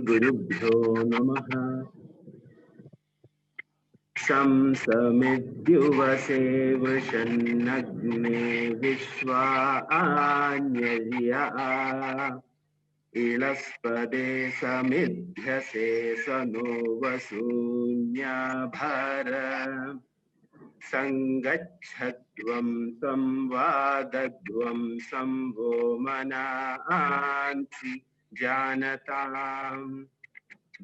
गुरुभ्यो नमः। शं समिद्युवसे वृषन्नग्ने विश्वा आन्यर्या इलस्पदे समिध्यसे स नो वसून्याभर संगच्छध्वं संवादध्वं संवो मनांसि जानताम्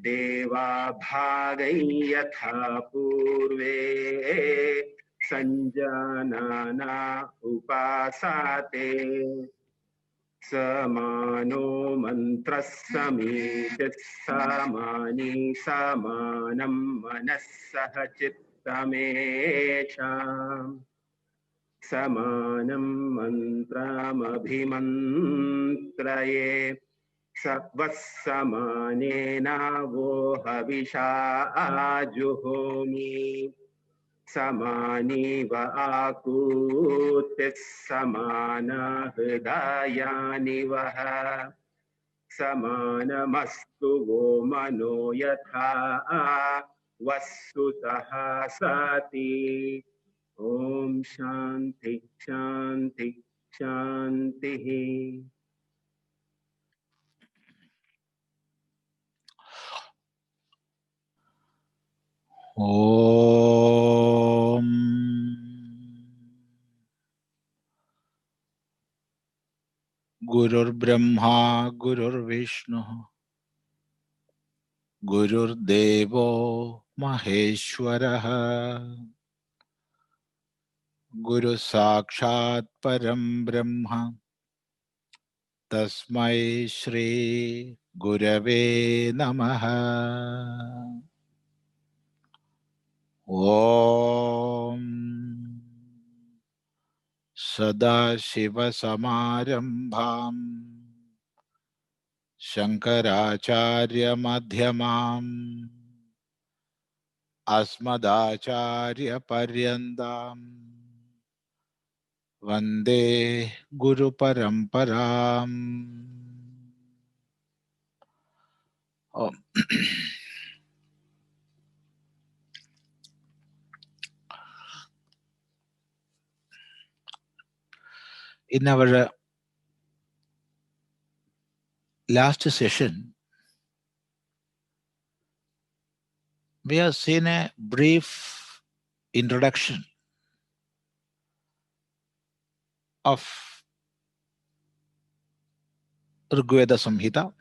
देवा भागै यथा पूर्वे संजानाना उपासाते समानो मन्त्रः समीतिः समानी समानं मनः सह चित्तमेषाम् समानं मन्त्रमभिमन्त्रये सवः समानेनावो हविषा आजुहोमि समानीव आकूतिः समाना हृदयानि वः समानमस्तु वो मनो यथा वस्तुतः सति। ओम शांति शांति शांति। ओम गुरुर्ब्रह्मा गुरुर्विष्णु गुरुर्देवो महेश्वरः गुरु साक्षात् परं ब्रह्म तस्मै श्री गुरवे नमः। ओम सदाशिवसमारम्भां शङ्कराचार्यमध्यमाम् अस्मदाचार्यपर्यन्ताम् वन्दे गुरुपरम्पराम्। In our last session, we have seen a brief introduction of Rigveda Samhita,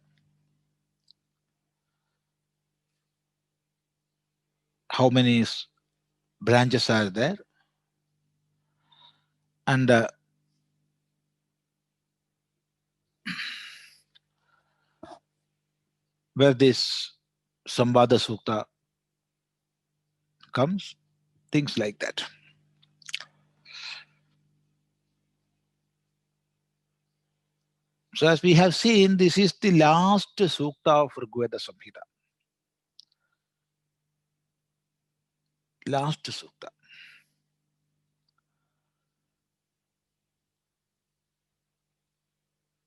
how many branches are there, and where this Samvada Sukta comes, things like that. So as we have seen, this is the last Sukta of Rigveda Samhita. Last Sukta.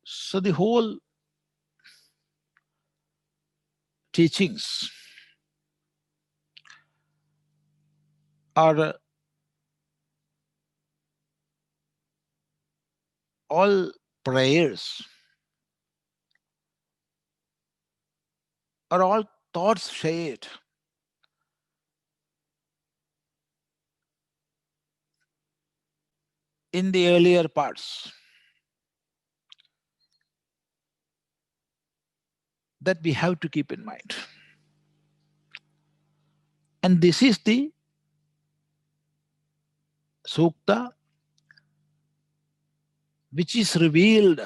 So the whole teachings are all prayers, are all thoughts shared in the earlier parts that we have to keep in mind. And this is the Sukta which is revealed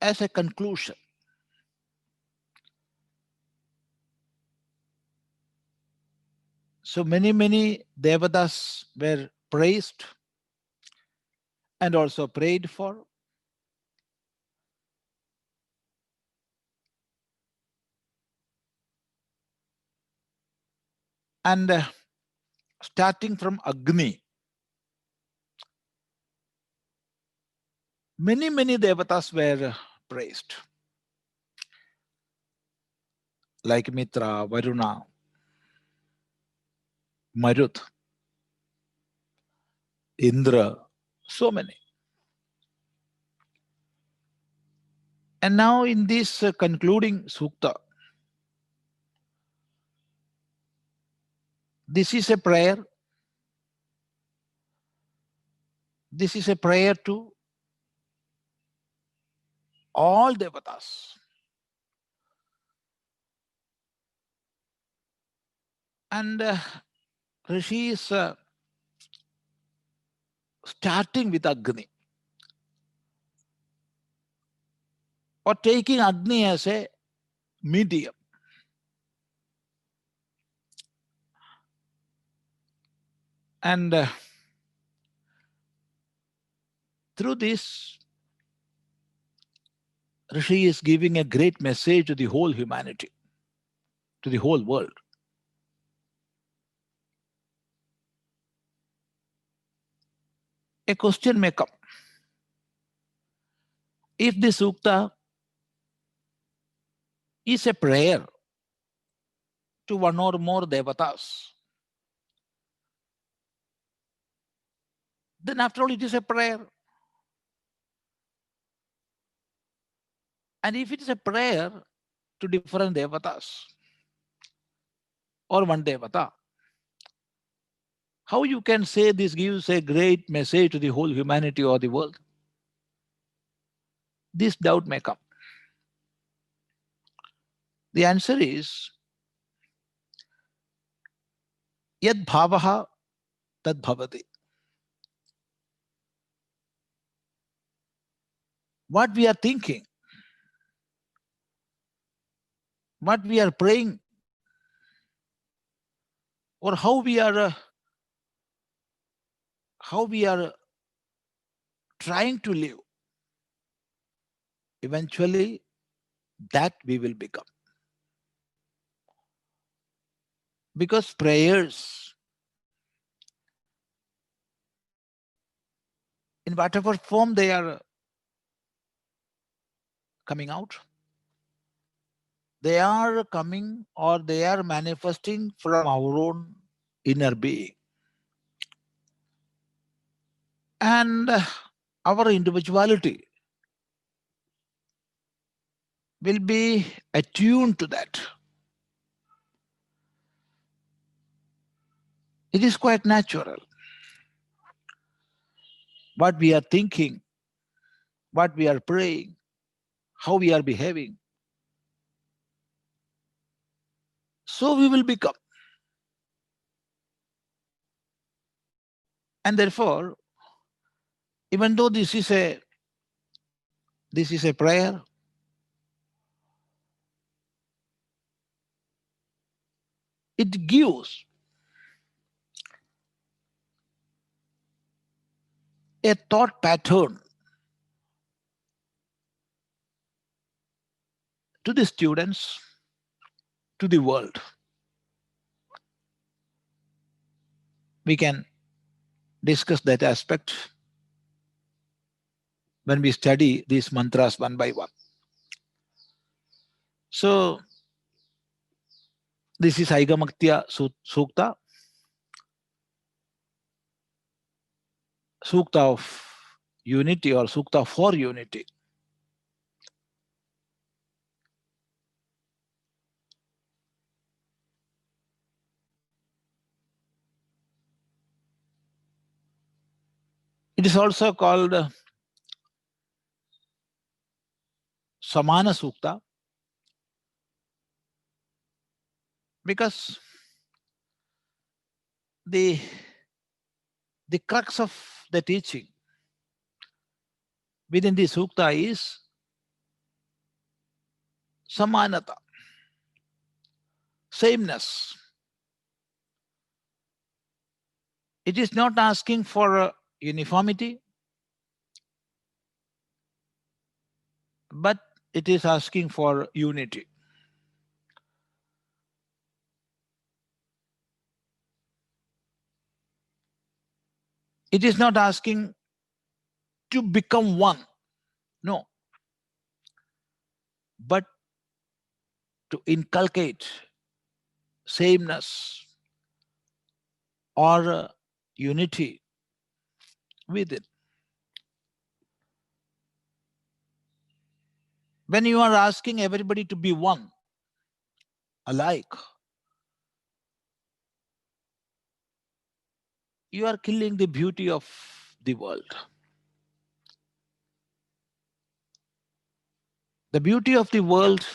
as a conclusion. So many Devatas were praised and also prayed for. And starting from Agni, many Devatas were praised. like Mitra, Varuna, Marut, Indra, so many. And now in this concluding sukta, this is a prayer. This is a prayer to all devatas. And Rishi is starting with Agni, or taking Agni as a medium. And through this, Rishi is giving a great message to the whole humanity, to the whole world. A question may come. If the sukta is a prayer to one or more devatas, then after all it is a prayer. And if it is a prayer to different devatas or one devata, how you can say this gives a great message to the whole humanity or the world? This doubt may come. The answer is yad bhavaha tad bhavati. What we are thinking, what we are praying, or how we are trying to live, eventually that we will become. Because prayers, in whatever form they are coming out, they are coming or they are manifesting from our own inner being. And our individuality will be attuned to that. It is quite natural. What we are thinking, what we are praying, how we are behaving, so we will become. And therefore, even though this is a prayer, it gives a thought pattern to the students, to the world. We can discuss that aspect when we study these mantras one by one. So, this is Aigamatya Sukta, Sukta of unity or Sukta for unity. It is also called Samana Sukta, because the crux of the teaching within the sukta is samanata, sameness. It is not asking for uniformity, but it is asking for unity. It is not asking to become one, no, but to inculcate sameness or unity within. When you are asking everybody to be one, alike, you are killing the beauty of the world. The beauty of the world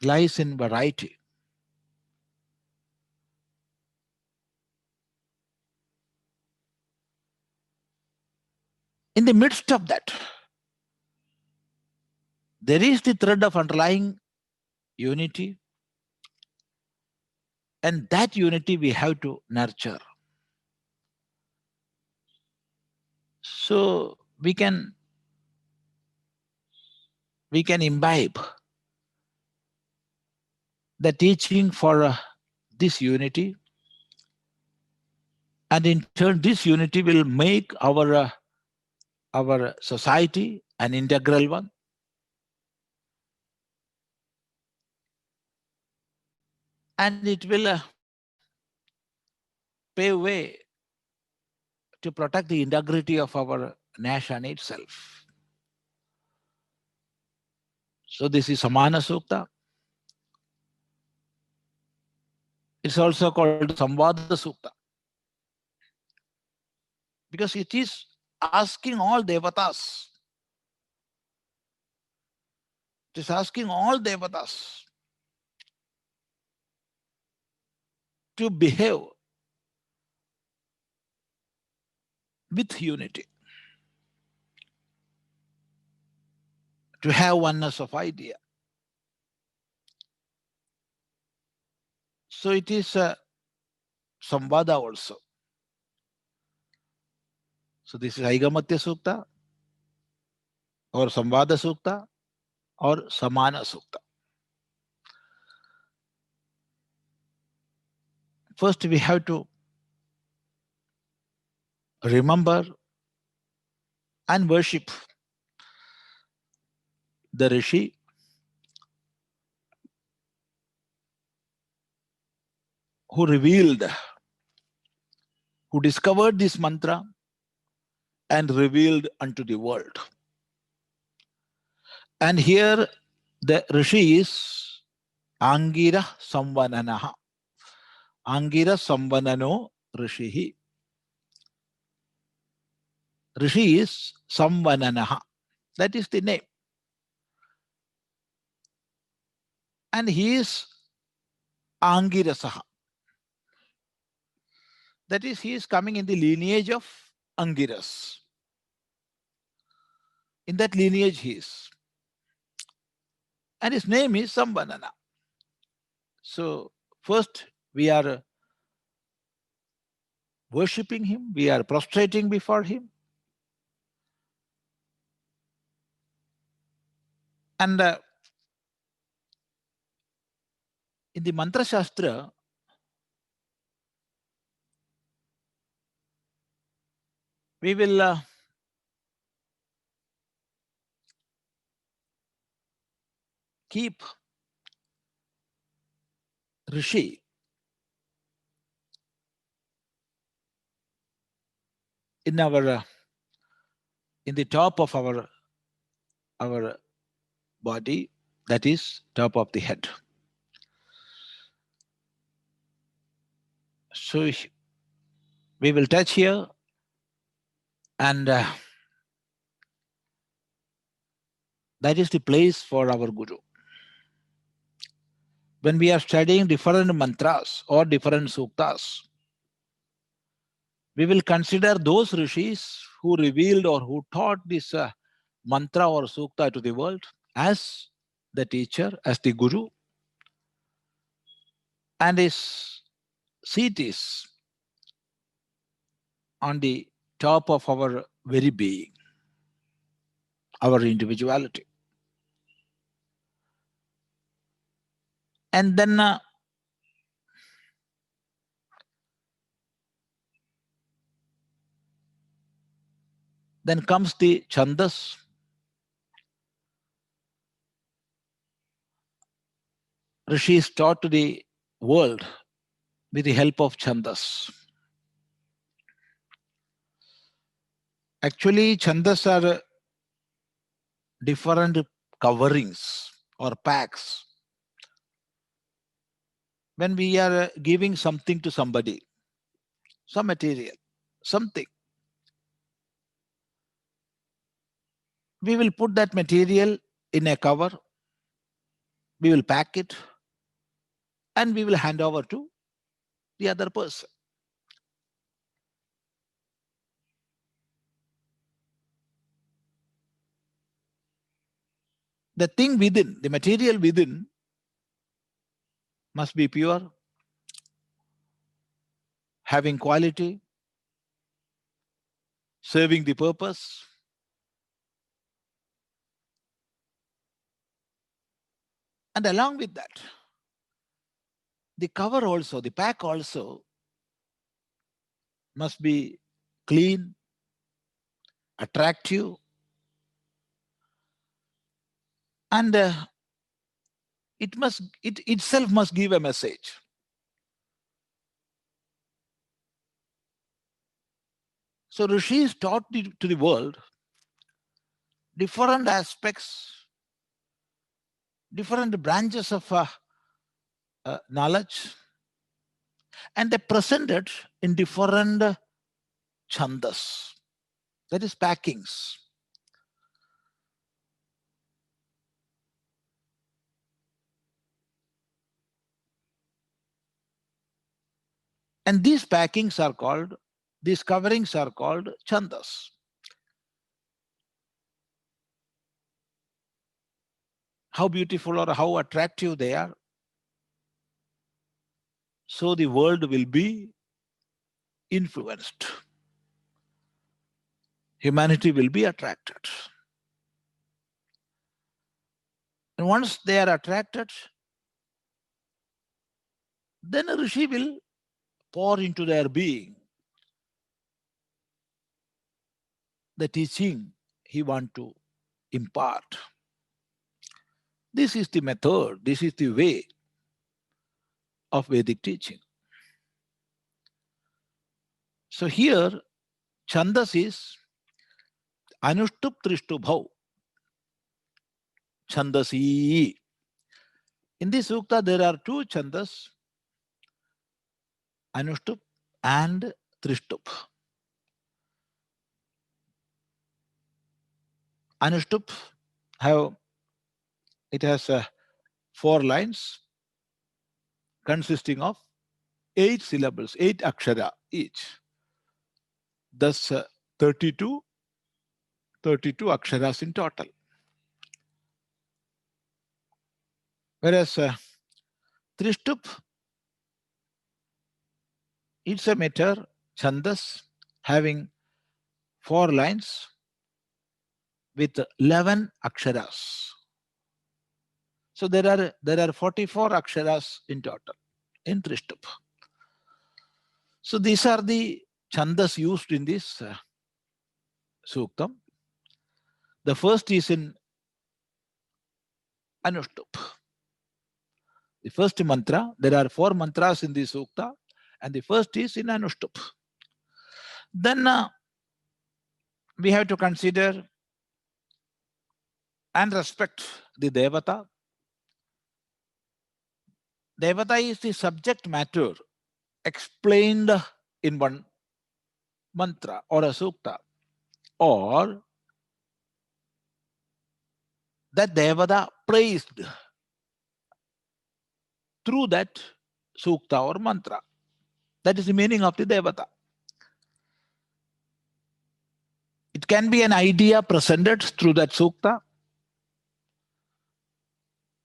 lies in variety. In the midst of that, there is the thread of underlying unity, and that unity we have to nurture. So we can imbibe the teaching for this unity, and in turn this unity will make our society an integral one, and it will pave way to protect the integrity of our nation itself. So this is Samana Sukta. It's also called Samvada Sukta, because it is asking all devatas. It is asking all devatas to behave with unity, to have oneness of idea. So it is a Samvada also. So this is Aigamatya Sukta or Samvada Sukta or Samana Sukta. First we have to remember and worship the Rishi who revealed, who discovered this mantra and revealed unto the world. And here the Rishi is Angira Samvananaha. Angira Samvanano Rishihi. Rishi is Samvananaha. That is the name. And he is Angirasaha. That is, he is coming in the lineage of Angiras. In that lineage he is. And his name is Samvanana. So first we are worshipping him, we are prostrating before him. And in the Mantra Shastra, we will keep Rishi in our in the top of our body, that is top of the head. So we will touch here, and that is the place for our Guru. When we are studying different mantras or different suktas, we will consider those rishis who revealed or who taught this mantra or sukta to the world as the teacher, as the Guru, and his seat is on the top of our very being, our individuality. And then comes the Chandas. Rishis taught to the world with the help of Chandas. Actually, Chandas are different coverings or packs. When we are giving something to somebody, some material, something, we will put that material in a cover, we will pack it, and we will hand over to the other person. The thing within, the material within, must be pure, having quality, serving the purpose. And along with that, the cover also, the pack also must be clean, attractive, and it itself must give a message. So Rishis taught to the world different aspects, different branches of knowledge, and they presented in different chandas, that is packings. And these packings are called, these coverings are called chandas. How beautiful or how attractive they are, so the world will be influenced. Humanity will be attracted. And once they are attracted, then a Rishi will pour into their being the teaching he wants to impart. This is the method, this is the way of Vedic teaching. So here, Chandas is Anushtup Trishtubhau, Chandasi. In this sukta, there are two Chandas, Anushtup and Trishtup. Anushtup it has 4 lines consisting of 8 syllables, 8 akshara each. Thus 32 aksharas in total. Whereas Trishtup, it's a meter, chandas, having 4 lines with 11 aksharas. So there are 44 aksharas in total in Trishtup. So these are the chandas used in this suktam. The first is in Anushtup. The first mantra, there are 4 mantras in this sukta, and the first is in Anushtup. Then we have to consider and respect the Devata. Devata is the subject matter explained in one mantra or a sukta, or that Devata praised through that sukta or mantra. That is the meaning of the Devata. It can be an idea presented through that sukta,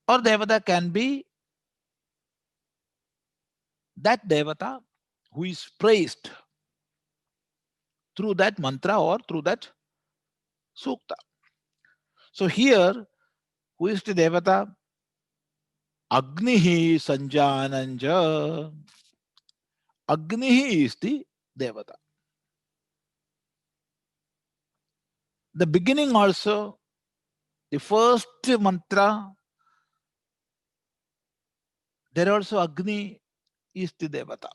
or Devata can be that Devata who is praised through that mantra or through that sukta. So here, who is the Devata? Agnihi Sanjananja. Agnihi is the Devata. The beginning also, the first mantra There also Agni is the Devata.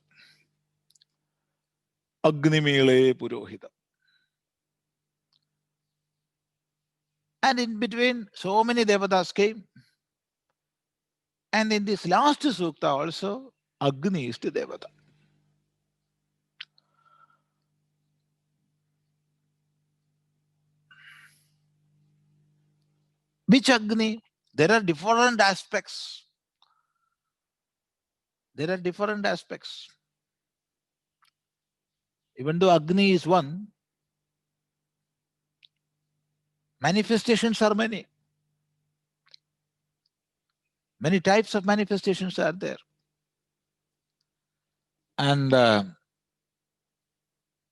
Agni Mile Purohita. And in between, so many Devatas came. And in this last Sukta also, Agni is the Devata. Which Agni? There are different aspects. There are different aspects. Even though Agni is one, manifestations are many. Many types of manifestations are there. And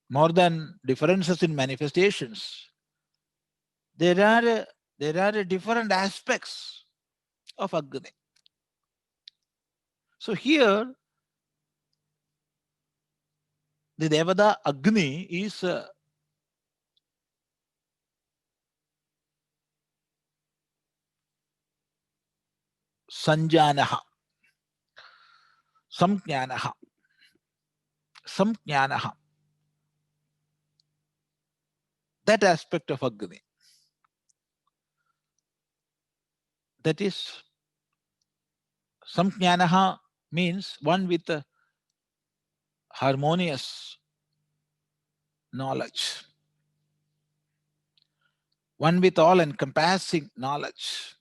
more than differences in manifestations, there are different aspects of Agni. So here, the Devata Agni is Sanjanaha, Samjnanaha, Samjnanaha. That aspect of Agni. That is, Samjnanaha means one with a harmonious knowledge, one with all encompassing knowledge.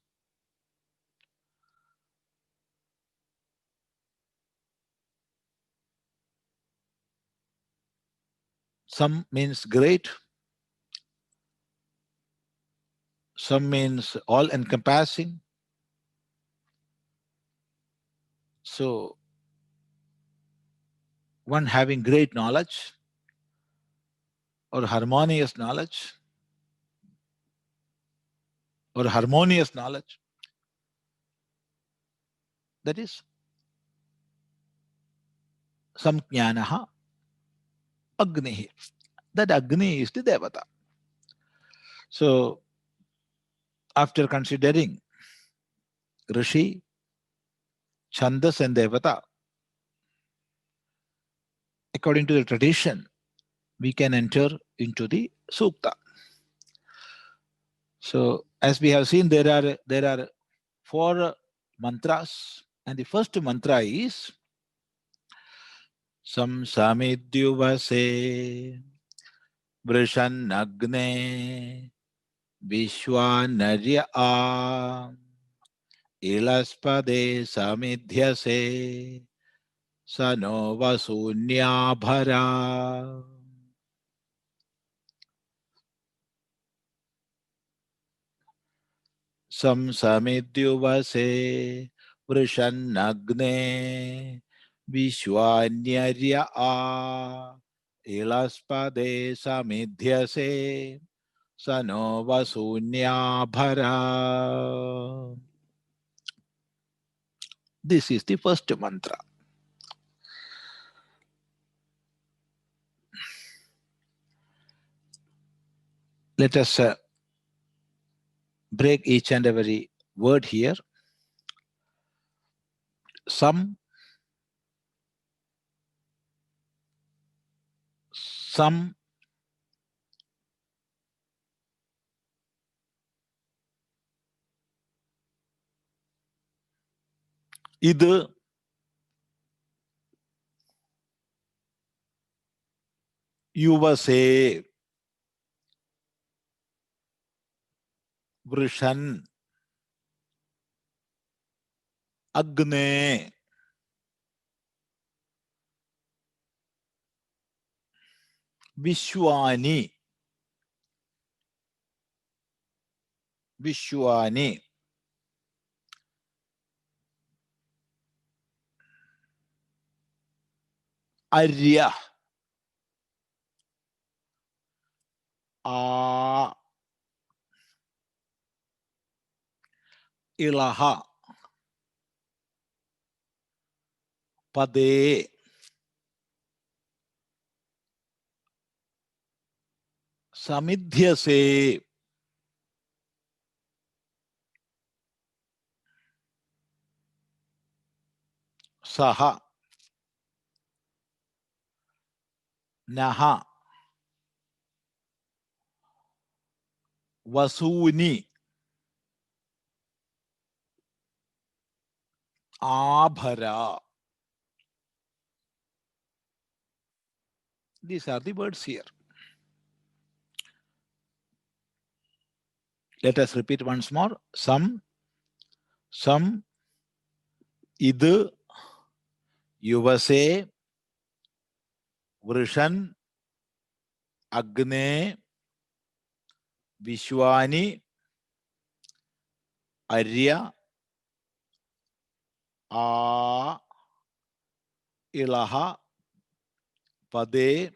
Some means great, some means all encompassing. So, one having great knowledge or harmonious knowledge or harmonious knowledge, that is Samjnanaha Agni. That Agni is the Devata. So, after considering Rishi, Chandas and Devata, according to the tradition, we can enter into the Sukta. So, as we have seen, there are 4 mantras, and the first mantra is Samsamidyuvase Vrishannagne Vishwanarya Ilaspade Samidhyase Sano Vasunyabhara. Samsamidyuvase Vrishannagne Vishwanyarya Ilaspade Samidhyase Sano Vasunyabhara. This is the first mantra. Let us break each and every word here. Some Id Yuvase Vrishan Agne Vishwani Arya Ilaha Pade Samidhyase Saha, Naha, Vasuni, Abhara. These are the words here. Let us repeat once more. Some, Idu, Yuvase, Vrishan, Agne, Vishwani, Arya, A, Ilaha, Pade,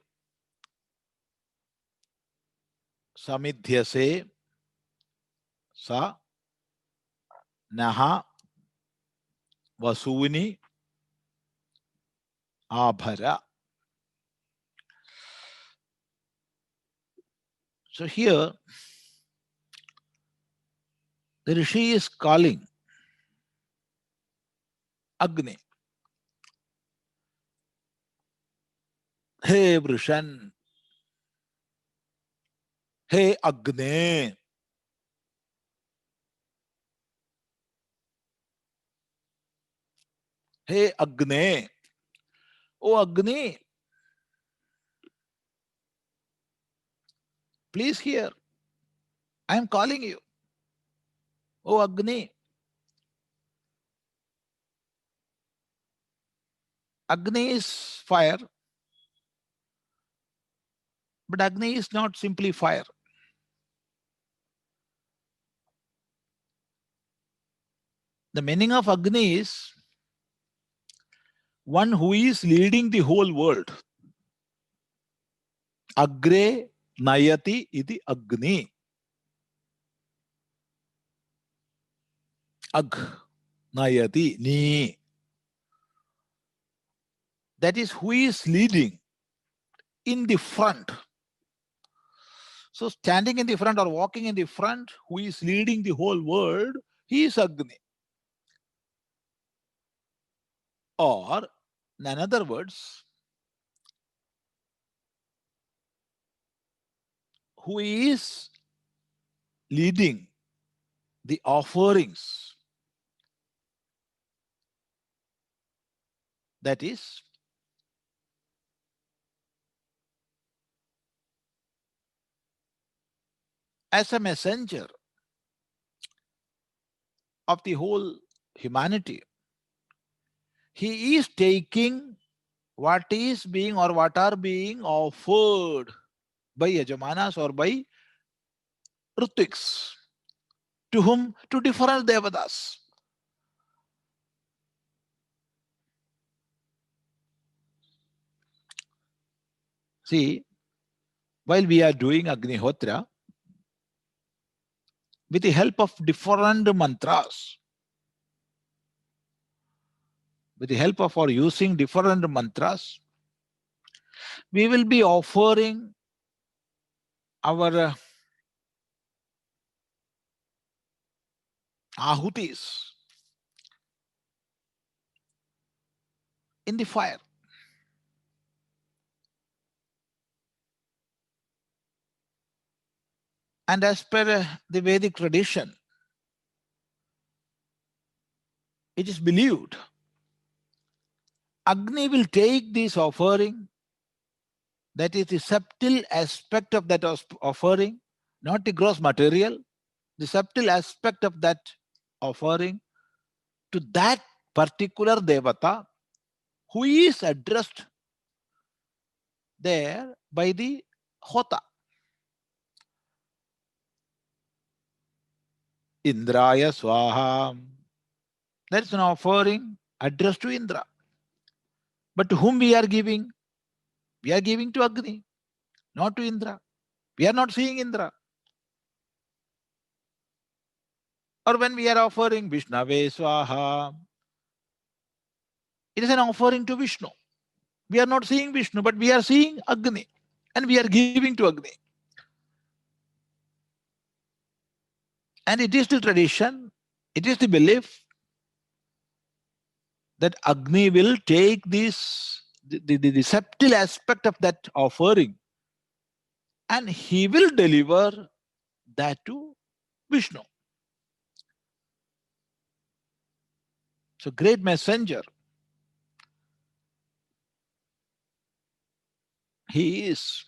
Samidhyase, Sa, Naha, Vasuni, Abhara. So here, the Rishi is calling Agni. Hey Vrishan, hey Agni. Hey Agni. Oh Agni, please hear. I am calling you. Oh Agni. Agni is fire, but Agni is not simply fire. The meaning of Agni is one who is leading the whole world. Agre Nayati iti Agni. Ag Nayati Ni. That is who is leading in the front. So standing in the front or walking in the front, who is leading the whole world, he is Agni. Or in other words, who is leading the offerings. That is, as a messenger of the whole humanity, he is taking what is being or what are being offered by Yajamanas or by Ritviks. To whom? To different devatas. See, while we are doing Agnihotra, with the help of different mantras, with the help of or using different mantras, we will be offering our ahutis in the fire. And as per the Vedic tradition, it is believed Agni will take this offering, that is the subtle aspect of that offering, not the gross material, the subtle aspect of that offering to that particular devata who is addressed there by the Hota. Indraya Swaha. That's an offering addressed to Indra. But to whom we are giving? We are giving to Agni, not to Indra. We are not seeing Indra. Or when we are offering Vishnave Swaha, it is an offering to Vishnu. We are not seeing Vishnu, but we are seeing Agni. And we are giving to Agni. And it is the tradition, it is the belief that Agni will take this, the subtle aspect of that offering, and he will deliver that to Vishnu. So great messenger he is.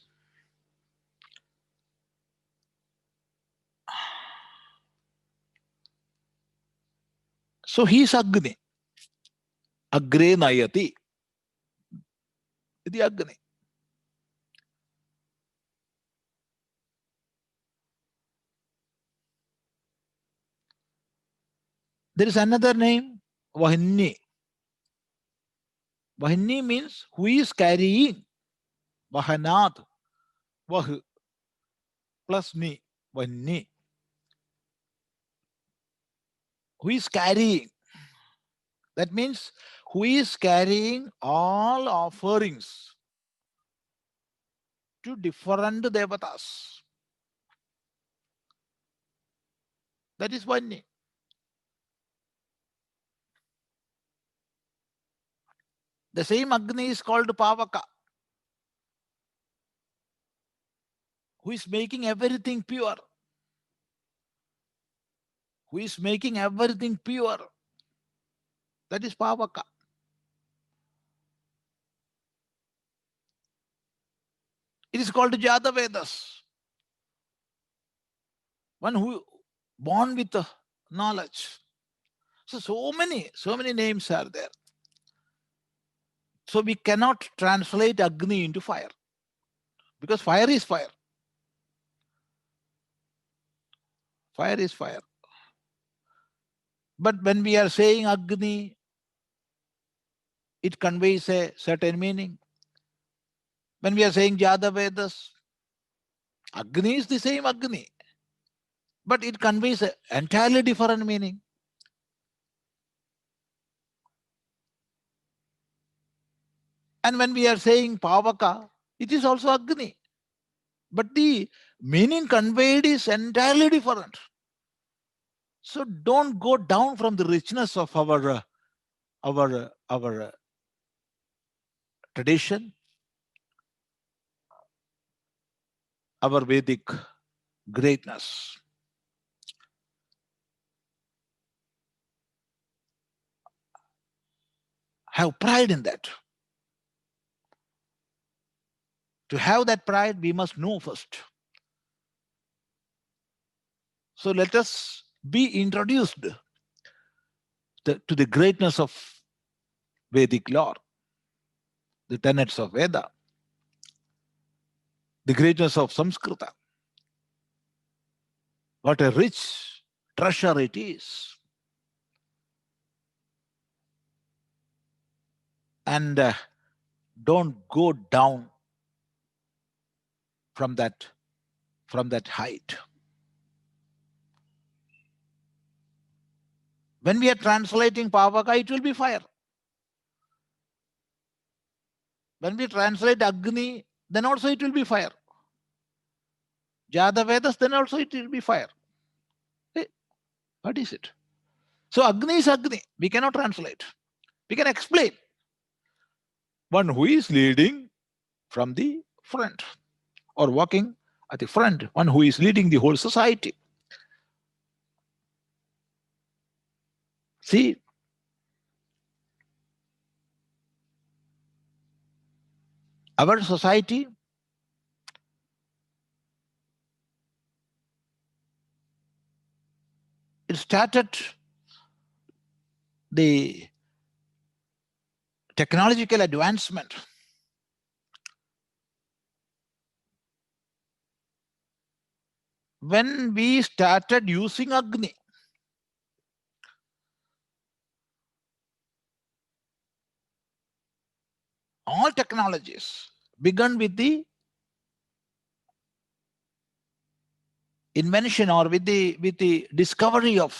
So he is Agni. Agre Nayati. The Agni. There is another name, Vahini. Vahini means who is carrying. Vahanat. Vah plus ni. Vahini. Who is carrying. That means who is carrying all offerings to different devatas. That is Vahini. The same Agni is called Pavaka, who is making everything pure. Who is making everything pure. That is Pavaka. It is called Jadavedas. One who born with knowledge. So many names are there. So we cannot translate Agni into fire, because fire is fire. Fire is fire. But when we are saying Agni, it conveys a certain meaning. When we are saying Jadavedas, Agni is the same Agni, but it conveys an entirely different meaning. And when we are saying Pavaka, it is also Agni, but the meaning conveyed is entirely different. So don't go down from the richness of our tradition, our Vedic greatness. Have pride in that. To have that pride, we must know first. So let us be introduced to the greatness of Vedic lore, the tenets of Veda, the greatness of Samskrita. What a rich treasure it is. And don't go down from that height. When we are translating Pavaka, it will be fire. When we translate Agni, then also it will be fire. Jadavedas, then also it will be fire. Hey, what is it? So Agni is Agni. We cannot translate. We can explain. One who is leading from the front or walking at the front, one who is leading the whole society. See, our society it started the technological advancement when we started using Agni. All technologies began with the invention or with the discovery of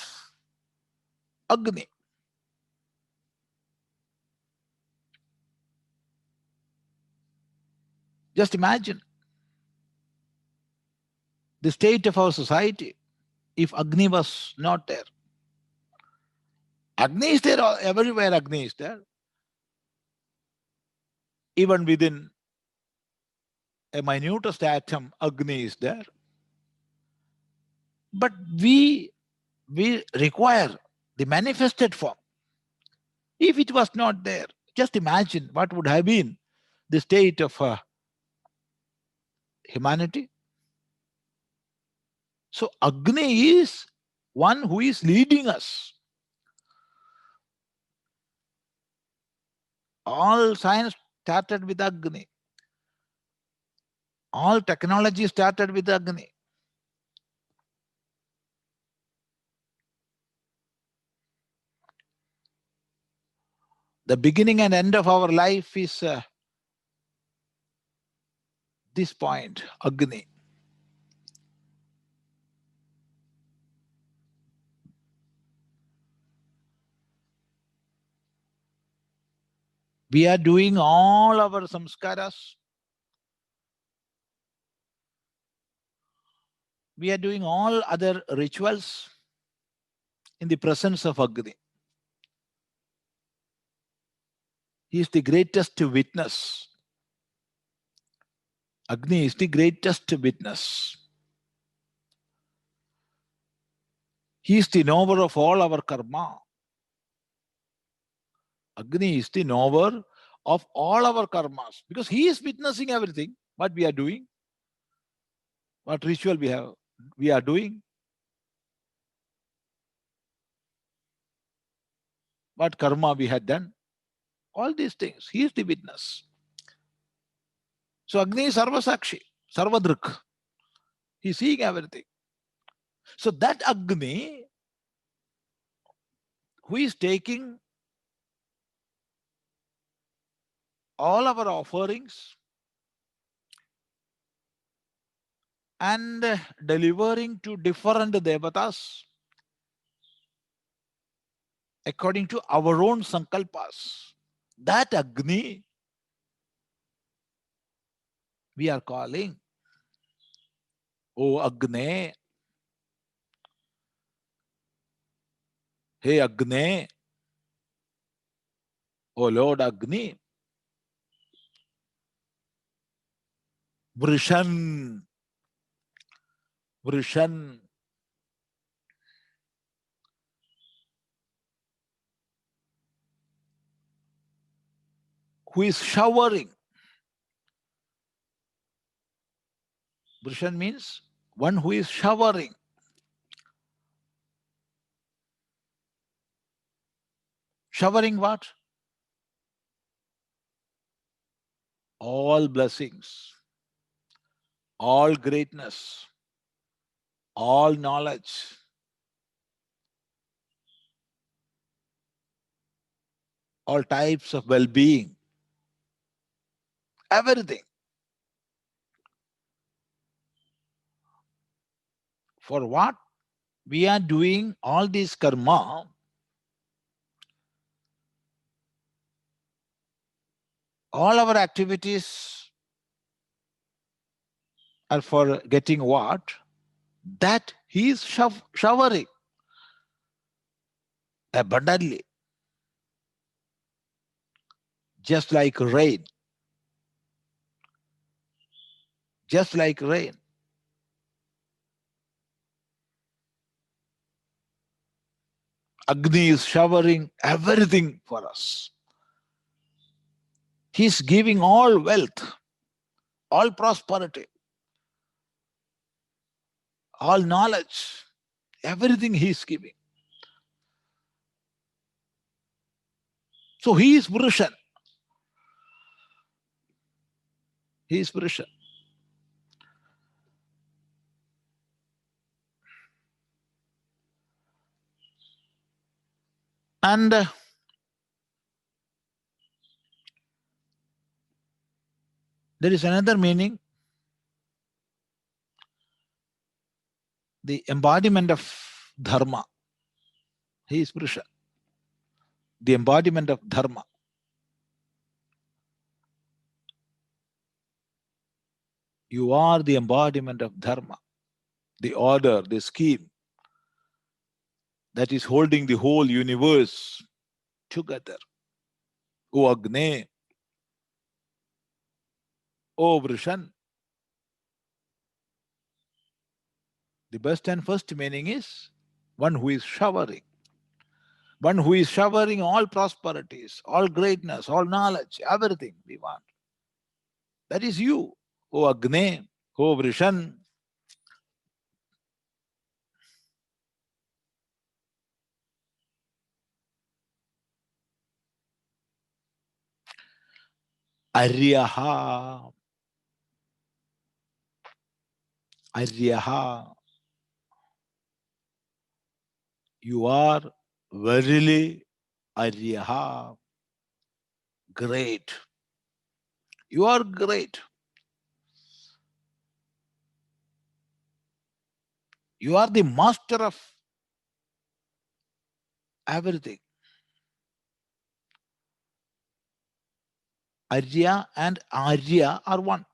Agni. Just imagine the state of our society if Agni was not there. Agni is there, everywhere Agni is there. Even within a minutest atom, Agni is there. But we require the manifested form. If it was not there, just imagine what would have been the state of humanity. So Agni is one who is leading us. All science started with Agni. All technology started with Agni. The beginning and end of our life is this point, Agni. We are doing all our samskaras. We are doing all other rituals in the presence of Agni. He is the greatest witness. Agni is the greatest witness. He is the knower of all our karma. Agni is the knower of all our karmas because he is witnessing everything, what we are doing, what ritual we are doing, what karma we had done, all these things. He is the witness. So Agni is Sarvasakshi, Sarvadruk. He is seeing everything. So that Agni who is taking all our offerings and delivering to different devatas according to our own sankalpas. That Agni we are calling, O Agni, hey Agni, O Lord Agni, Vrishan, Vrishan, who is showering. Vrishan means one who is showering. Showering what? All blessings, all greatness, all knowledge, all types of well-being, everything. For what? We are doing all this karma all our activities are for getting what? That he is showering abundantly, just like rain. Just like rain. Agni is showering everything for us. He is giving all wealth, all prosperity, all knowledge, everything he is giving. So he is Purushan. He is Purushan. And there is another meaning. The embodiment of dharma. He is Purusha. The embodiment of dharma. You are the embodiment of dharma, the order, the scheme. that is holding the whole universe together. O Agne, O Vrishan. The best and first meaning is one who is showering. One who is showering all prosperities, all greatness, all knowledge, everything we want. That is you, O Agne, O Vrishan. Aryaha. Aryaha. You are verily Aryaha. Great. You are great. You are the master of everything. Arya and Arya are one.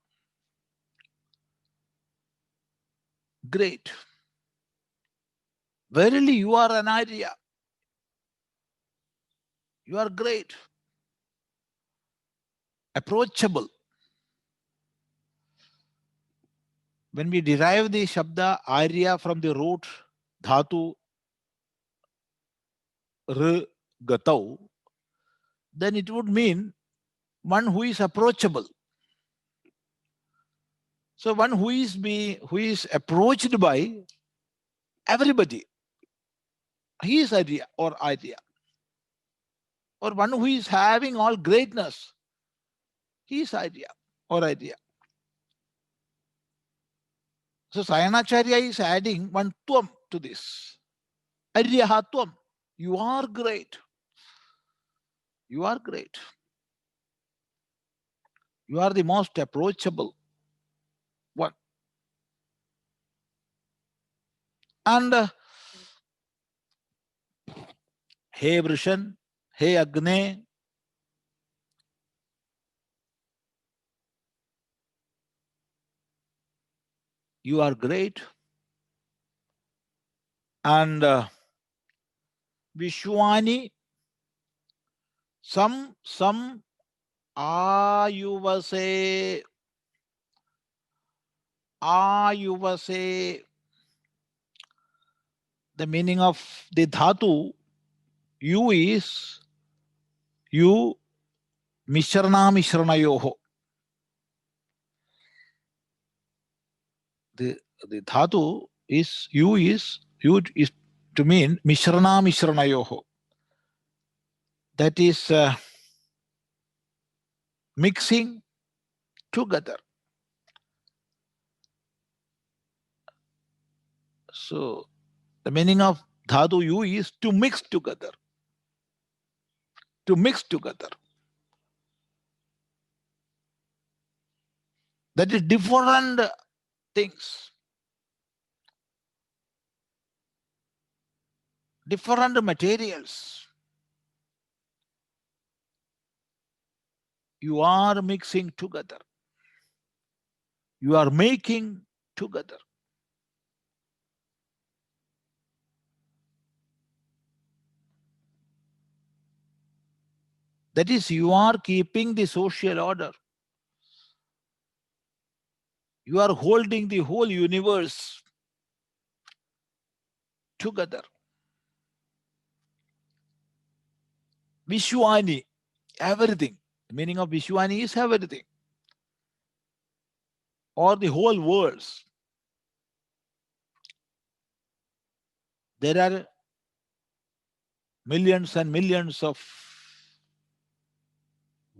Great. Verily, you are an Arya. You are great. Approachable. When we derive the Shabda Arya from the root Dhatu R Gatau, then it would mean one who is approachable. So one who is approached by everybody. He is Arya or Arya. Or one who is having all greatness. He is Arya or Arya. So Sayanacharya is adding one Tvam to this. Aryaha Tvam. You are great. You are great. You are the most approachable one. And Hey Vrishan, Hey Agne, you are great. And Vishwani, some Ayuvase, the meaning of the dhatu, you is you mishrana mishranayoho. The dhatu is you is to mean mishrana mishranayoho. That is mixing together. So the meaning of dhatu you is to mix together. To mix together. That is different things. Different materials. You are mixing together. You are making together. That is, you are keeping the social order. You are holding the whole universe together. Vishwani, everything. The meaning of Vishwani is everything. Or the whole world. There are millions and millions of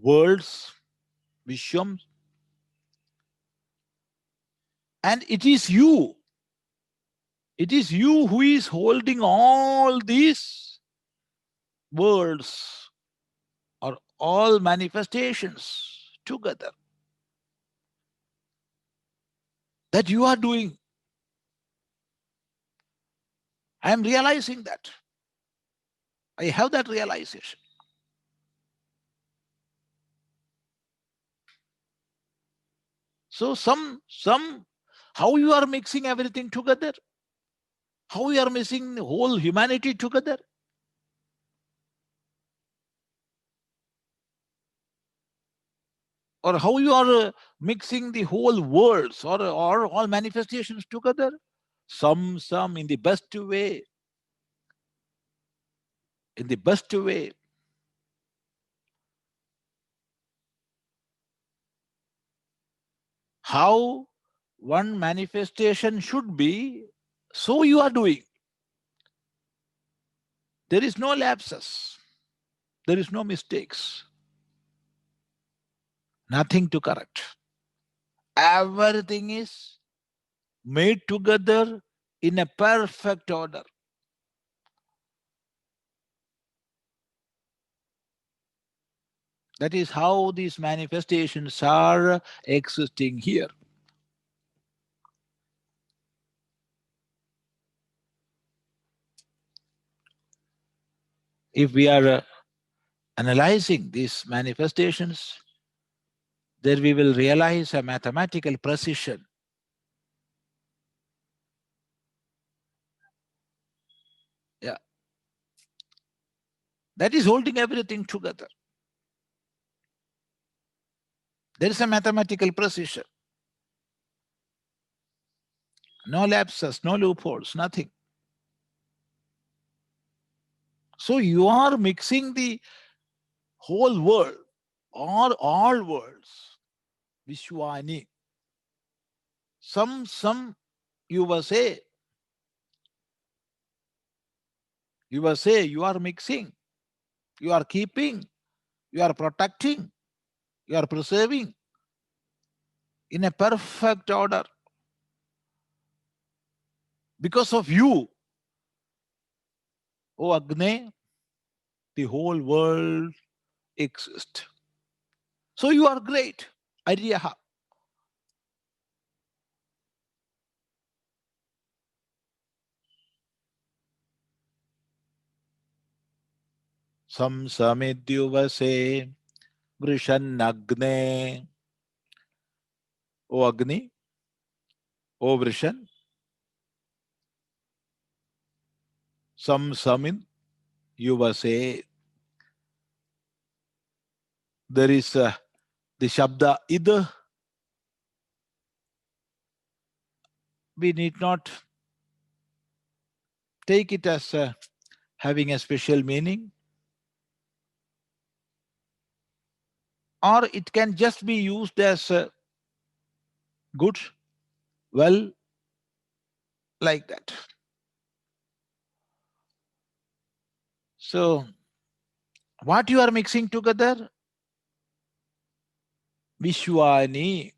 worlds, Vishwams. And it is you. It is you who is holding all these worlds or all manifestations together. That you are doing. I am realizing that. I have that realization. So how you are mixing everything together? How you are missing the whole humanity together? Or how you are mixing the whole worlds or all manifestations together? Some in the best way. In the best way. How one manifestation should be, so you are doing. There is no lapses. There is no mistakes. Nothing to correct. Everything is made together in a perfect order. That is how these manifestations are existing here. If we are analyzing these manifestations, then we will realize a mathematical precision. Yeah. That is holding everything together. There is a mathematical precision. No lapses, no loopholes, nothing. So you are mixing the whole world or all worlds, Vishwani. Some you will say, you are mixing, you are keeping, you are protecting, you are preserving in a perfect order. Because of you, O Agni, the whole world exists. So you are great. Aryaha. Samsamidyuvase Vrishannagne. O Agni, O Vrishan, Samsamin Yuvase. There is the Shabda Id. We need not take it as having a special meaning. Or it can just be used as good, well, like that. So, what you are mixing together? Vishwani,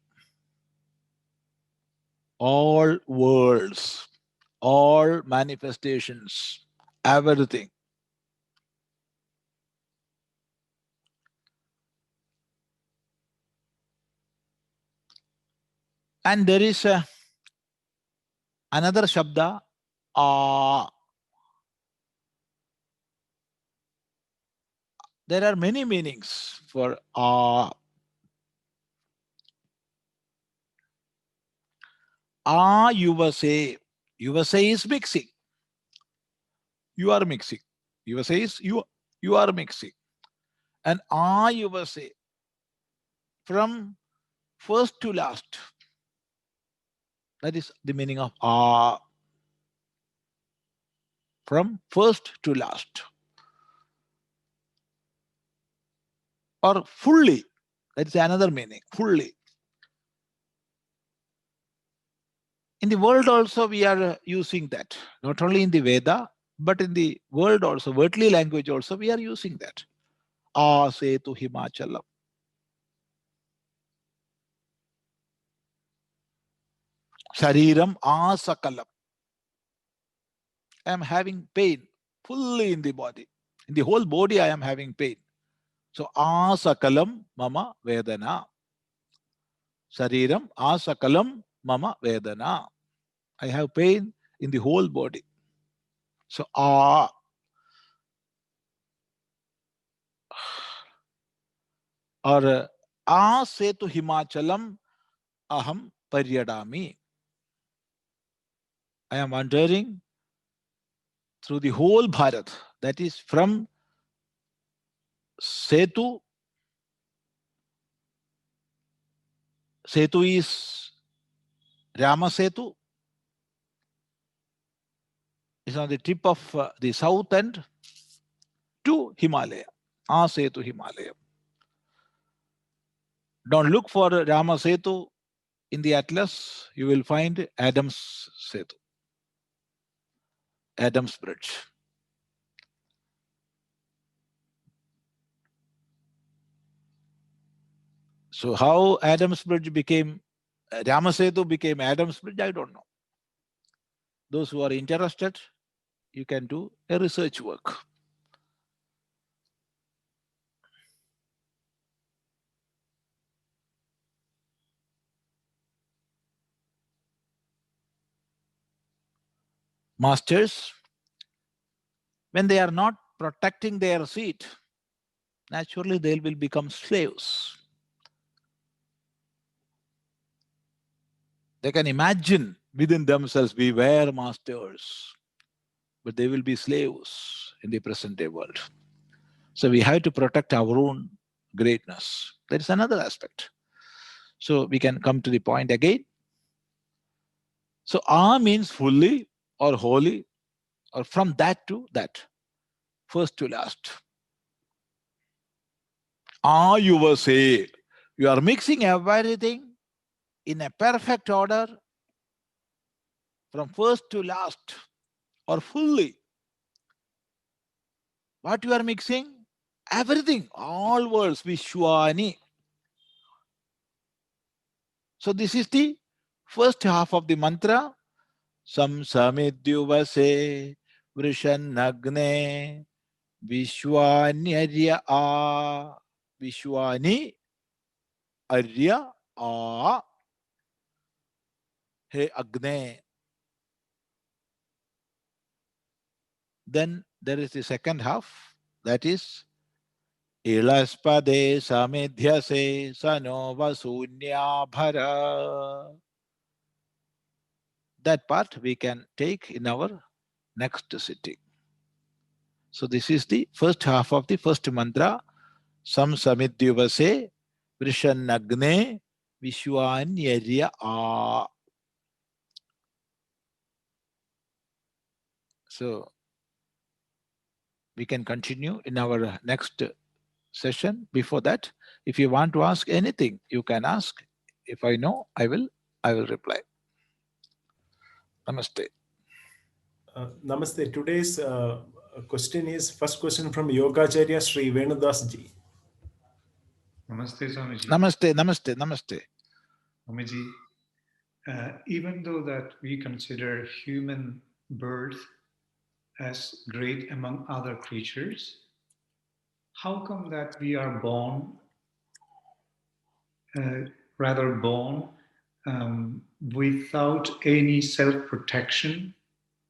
all worlds, all manifestations, everything. And there is another Shabda, there are many meanings for Yuvase. Yuvase is mixing. You are mixing. Yuvase is you are mixing. And Yuvase, from first to last. That is the meaning of from first to last. Or fully. That is another meaning. Fully. In the world also we are using that. Not only in the Veda, but in the world also, worldly language also, we are using that. Setu Himachalam. Shariram Asakalam. I am having pain fully in the body. In the whole body I am having pain. So Asakalam Mama Vedana. Shariram Asakalam Mama Vedana. I have pain in the whole body. So or Setu Himachalam Aham Paryadami. I am wandering through the whole Bharat. That is from Setu. Setu is Rama Setu. It's on the tip of the south end to Himalaya. Setu Himalaya. Don't look for Rama Setu in the atlas. You will find Adams Setu. Adams Bridge. So how Adams Bridge became, Rama Setu became Adams Bridge, I don't know. Those who are interested, you can do a research work. Masters, when they are not protecting their seat, naturally they will become slaves. They can imagine within themselves, we were masters, but they will be slaves in the present day world. So we have to protect our own greatness. That is another aspect. So we can come to the point again. So means fully or wholly, or from that to that, first to last. You will say, you are mixing everything in a perfect order from first to last or fully. What you are mixing? Everything, all worlds, Vishwani. So this is the first half of the mantra. Samsamidyuvase Vrishannagne Vishwanyarya A. Vishwani Arya A. He Agne. Then there is the second half, that is Ilaspade Samidhyase Sanova Sunyabhara. That part we can take in our next sitting. So this is the first half of the first mantra. Samsamidyuvase Vrishannagne Vishwanyarya A. So we can continue in our next session. Before that, if you want to ask anything, you can ask. If I know, I will reply. Namaste. Namaste. Today's question is first question from Yogacharya Sri Venudas ji. Namaste, Swamiji. Namaste, namaste, namaste. Swamiji, even though that we consider human birth as great among other creatures, how come that we are born without any self-protection,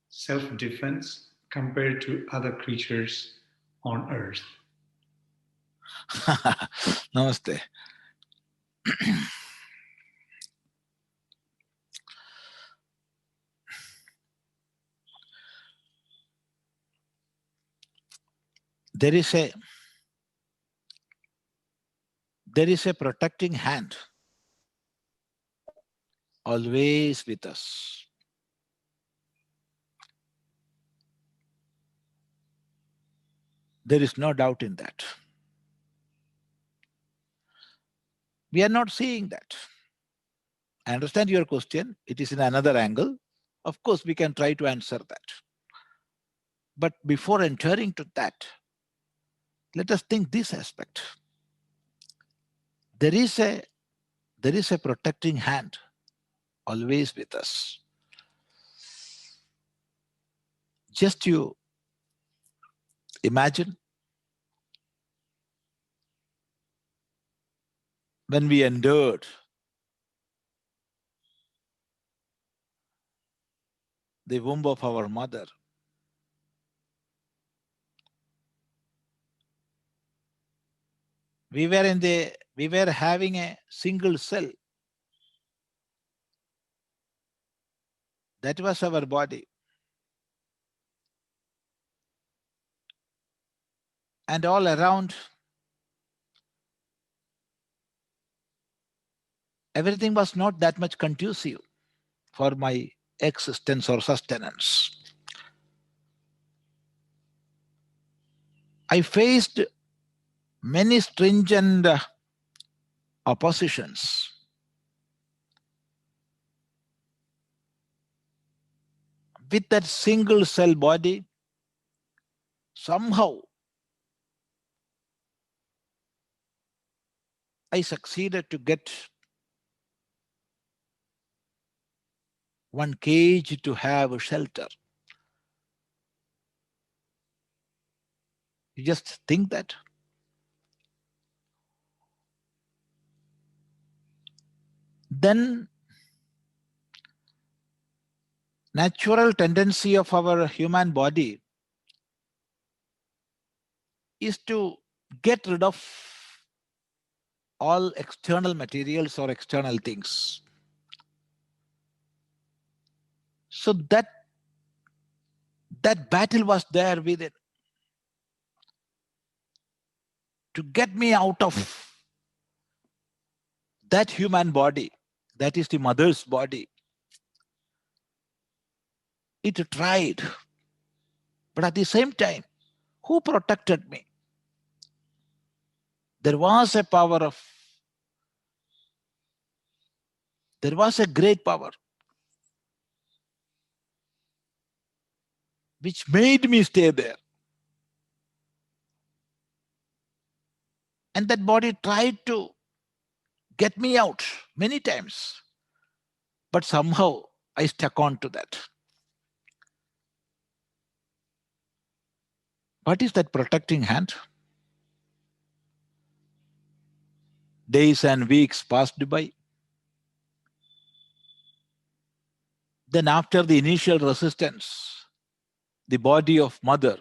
self-defense compared to other creatures on earth? Namaste. There is a protecting hand always with us. There is no doubt in that. We are not seeing that. I understand your question. It is in another angle. Of course, we can try to answer that. But before entering to that, let us think this aspect. There is a protecting hand always with us. Just you imagine when we endured the womb of our mother, we were having a single cell. That was our body. and all around, everything was not that much conducive for my existence or sustenance. I faced many stringent oppositions. With that single cell body, somehow I succeeded to get one cage to have a shelter. You just think that. Then natural tendency of our human body is to get rid of all external materials or external things. So that battle was there within to get me out of that human body, that is the mother's body. It tried, but at the same time, who protected me? There was a great power which made me stay there. And that body tried to get me out many times, but somehow I stuck on to that. What is that protecting hand? Days and weeks passed by. Then after the initial resistance, the body of mother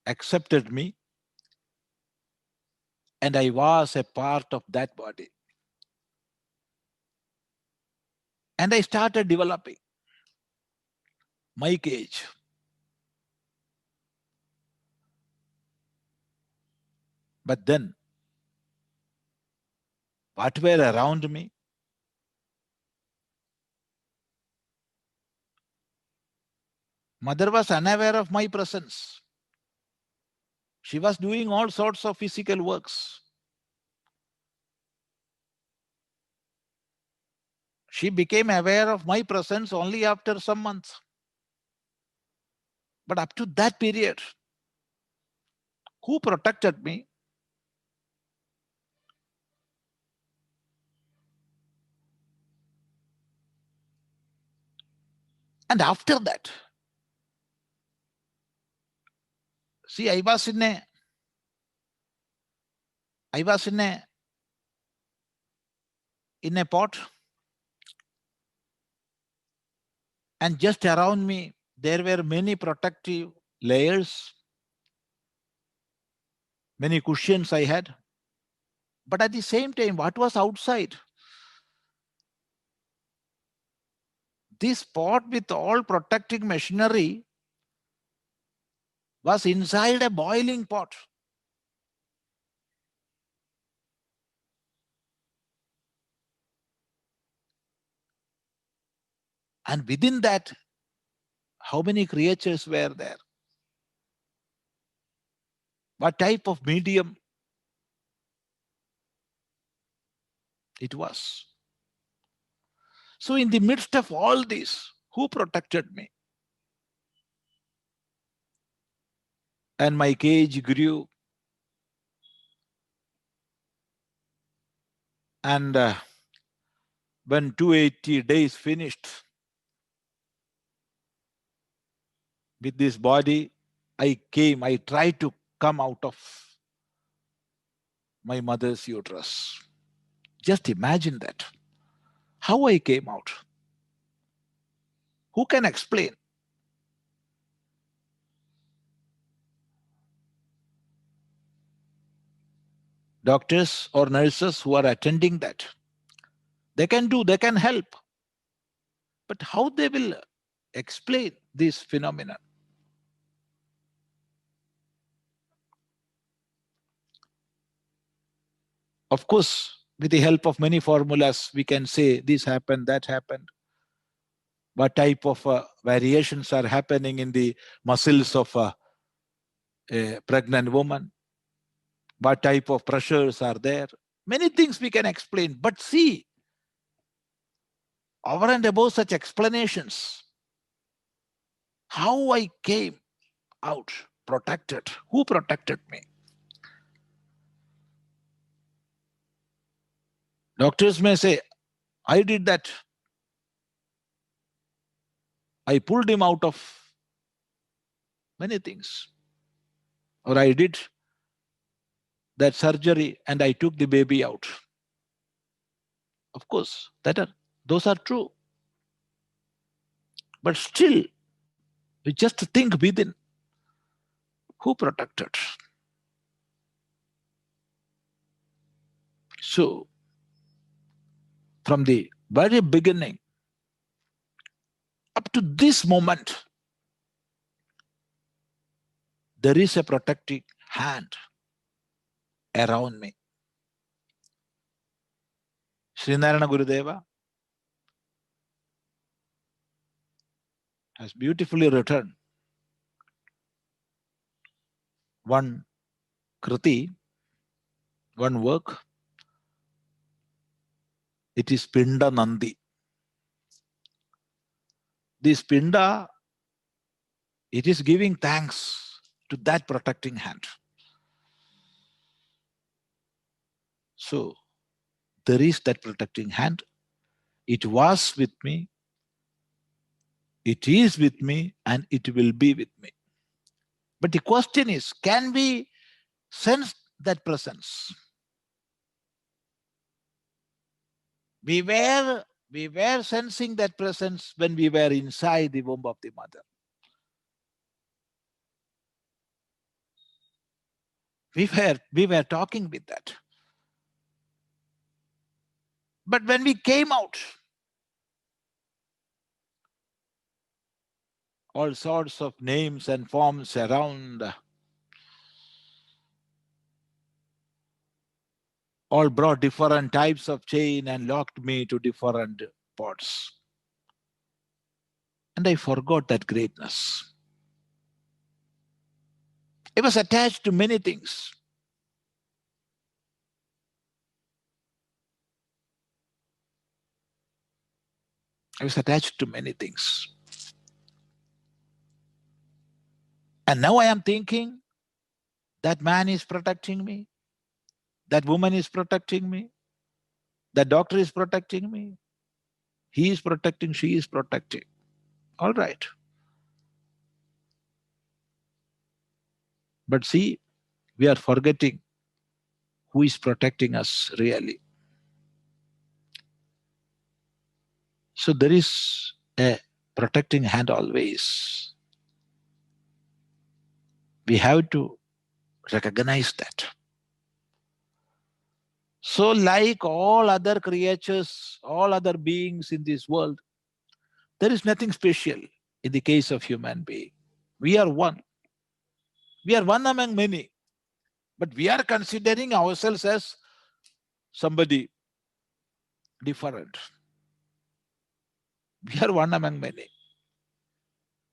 accepted me, and I was a part of that body. And I started developing my cage. But then, what were around me? Mother was unaware of my presence. She was doing all sorts of physical works. She became aware of my presence only after some months. But up to that period, who protected me? And after that, see, I was in a pot, and just around me, there were many protective layers, many cushions I had. But at the same time, what was outside? This pot with all protecting machinery was inside a boiling pot. And within that, how many creatures were there? What type of medium it was? So in the midst of all this, who protected me? And my cage grew. And when 280 days finished with this body, I tried to come out of my mother's uterus. Just imagine that. How I came out. Who can explain? Doctors or nurses who are attending that, they can help. But how they will explain this phenomenon? Of course, with the help of many formulas, we can say this happened, that happened. What type of variations are happening in the muscles of a pregnant woman? What type of pressures are there? Many things we can explain. But see, over and above such explanations, how I came out protected. Who protected me? Doctors may say, I did that. I pulled him out of many things. Or I did that surgery and I took the baby out. Of course, those are true. But still, we just think within, who protected? So, from the very beginning up to this moment, there is a protecting hand around me. Srinarayana Gurudeva has beautifully written one kriti, one work. It is Pinda Nandi. This Pinda, it is giving thanks to that protecting hand. So, there is that protecting hand. It was with me, it is with me, and it will be with me. But the question is, can we sense that presence? We were sensing that presence when we were inside the womb of the mother. We were talking with that. But when we came out, all sorts of names and forms around, all brought different types of chain and locked me to different pots. And I forgot that greatness. I was attached to many things. I was attached to many things. And now I am thinking, that man is protecting me. That woman is protecting me. That doctor is protecting me. He is protecting, she is protecting. All right. But see, we are forgetting who is protecting us really. So there is a protecting hand always. We have to recognize that. So like all other creatures, all other beings in this world, there is nothing special in the case of human being. We are one. We are one among many. But we are considering ourselves as somebody different. We are one among many.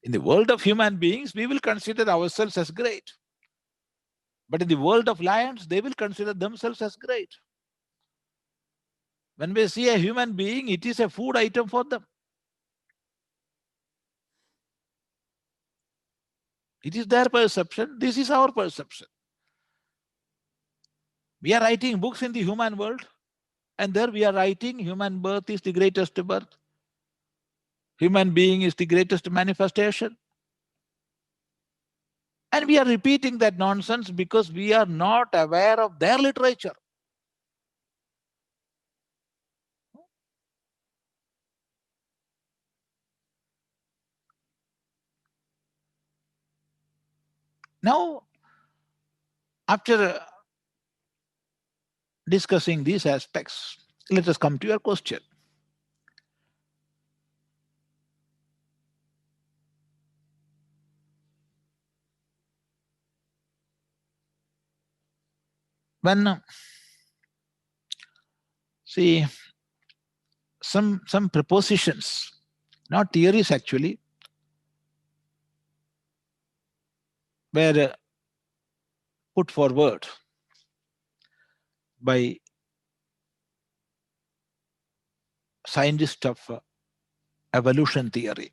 In the world of human beings, we will consider ourselves as great. But in the world of lions, they will consider themselves as great. When we see a human being, it is a food item for them. It is their perception. This is our perception. We are writing books in the human world, and there we are writing human birth is the greatest birth. Human being is the greatest manifestation. And we are repeating that nonsense because we are not aware of their literature. Now, after discussing these aspects, let us come to your question. When See, some propositions, not theories actually, were put forward by scientists of evolution theory.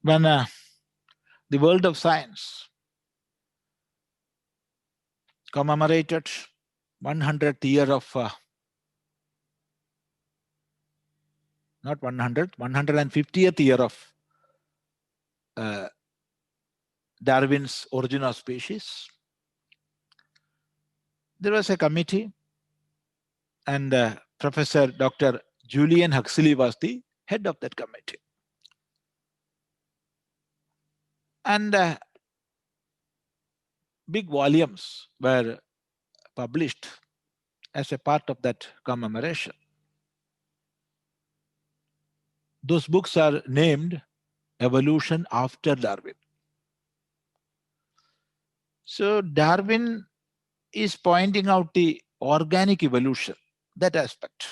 When the world of science commemorated 100th year of, not 100th, 150th year of Darwin's Origin of Species, there was a committee, and Professor Dr. Julian Huxley was the head of that committee. And big volumes were published as a part of that commemoration. Those books are named Evolution After Darwin. So Darwin is pointing out the organic evolution, that aspect.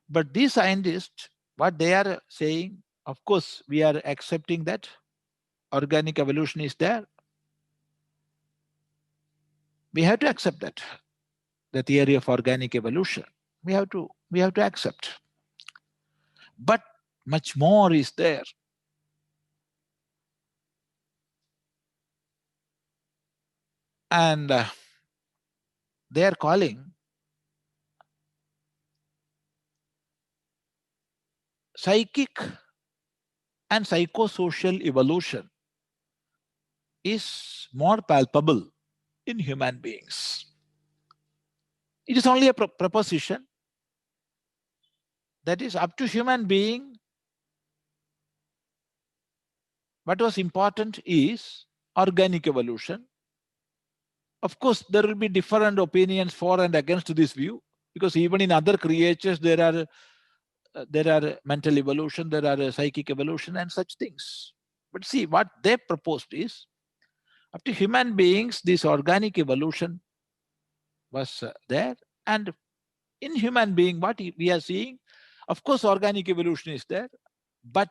But these scientists, what they are saying, of course, we are accepting that organic evolution is there. We have to accept that, the theory of organic evolution. We have to accept. But much more is there. And they are calling psychic and psychosocial evolution is more palpable in human beings. It is only a proposition that is up to human being. What was important is organic evolution. Of course, there will be different opinions for and against this view, because even in other creatures there are mental evolution, there are psychic evolution and such things. But see, what they proposed is, up to human beings, this organic evolution was there. And in human being, what we are seeing, of course, organic evolution is there. But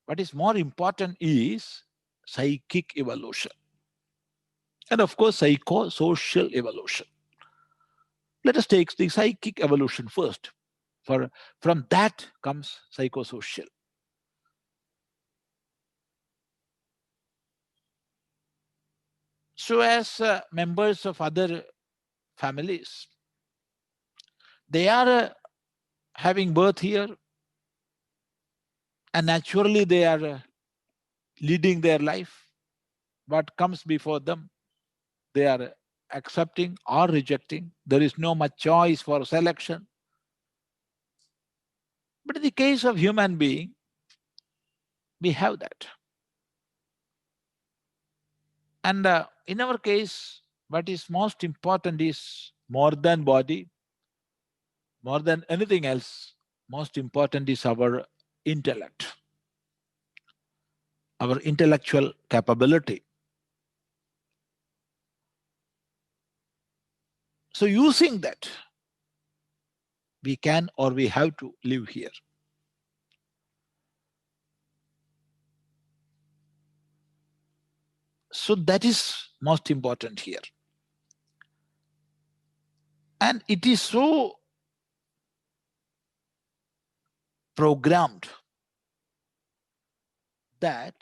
what is more important is psychic evolution. And of course, psychosocial evolution. Let us take the psychic evolution first. From that comes psychosocial. So as members of other families, they are having birth here, and naturally they are leading their life. What comes before them, they are accepting or rejecting. There is no much choice for selection. But in the case of human being, we have that. And in our case, what is most important is, more than body, more than anything else, most important is our intellect, our intellectual capability. So using that, we can or we have to live here. So that is most important here. And it is so programmed that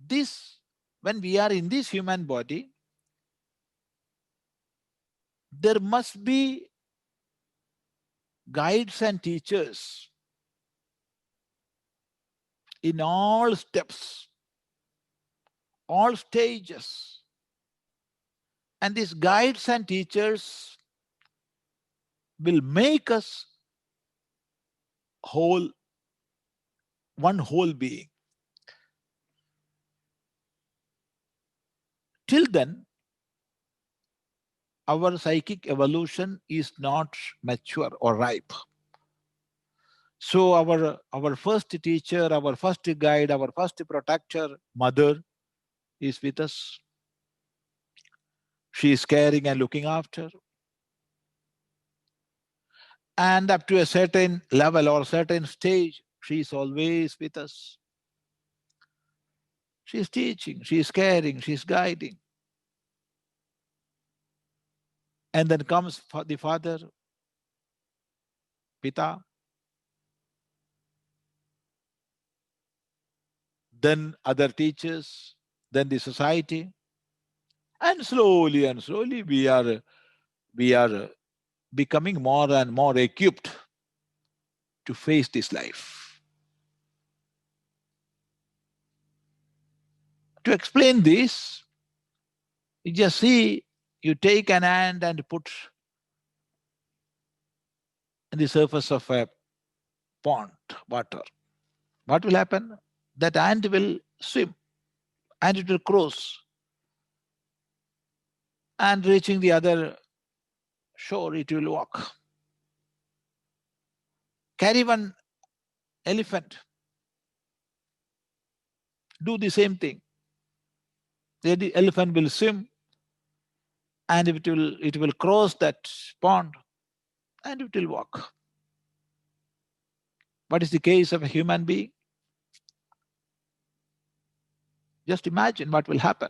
this, when we are in this human body, there must be guides and teachers in all steps, all stages. And these guides and teachers will make us whole, one whole being. Till then, our psychic evolution is not mature or ripe. So our first teacher, our first guide, our first protector, mother, is with us. She is caring and looking after. And up to a certain level or certain stage, she is always with us. She is teaching, she is caring, she is guiding. And then comes the father, Pita. Then other teachers, then the society. And slowly we are becoming more and more equipped to face this life. To explain this, you just see, you take an ant and put in the surface of a pond, water. What will happen? That ant will swim and it will cross, and reaching the other shore, it will walk. Carry one elephant, do the same thing. The elephant will swim and it will cross that pond and it will walk. What is the case of a human being? Just imagine what will happen.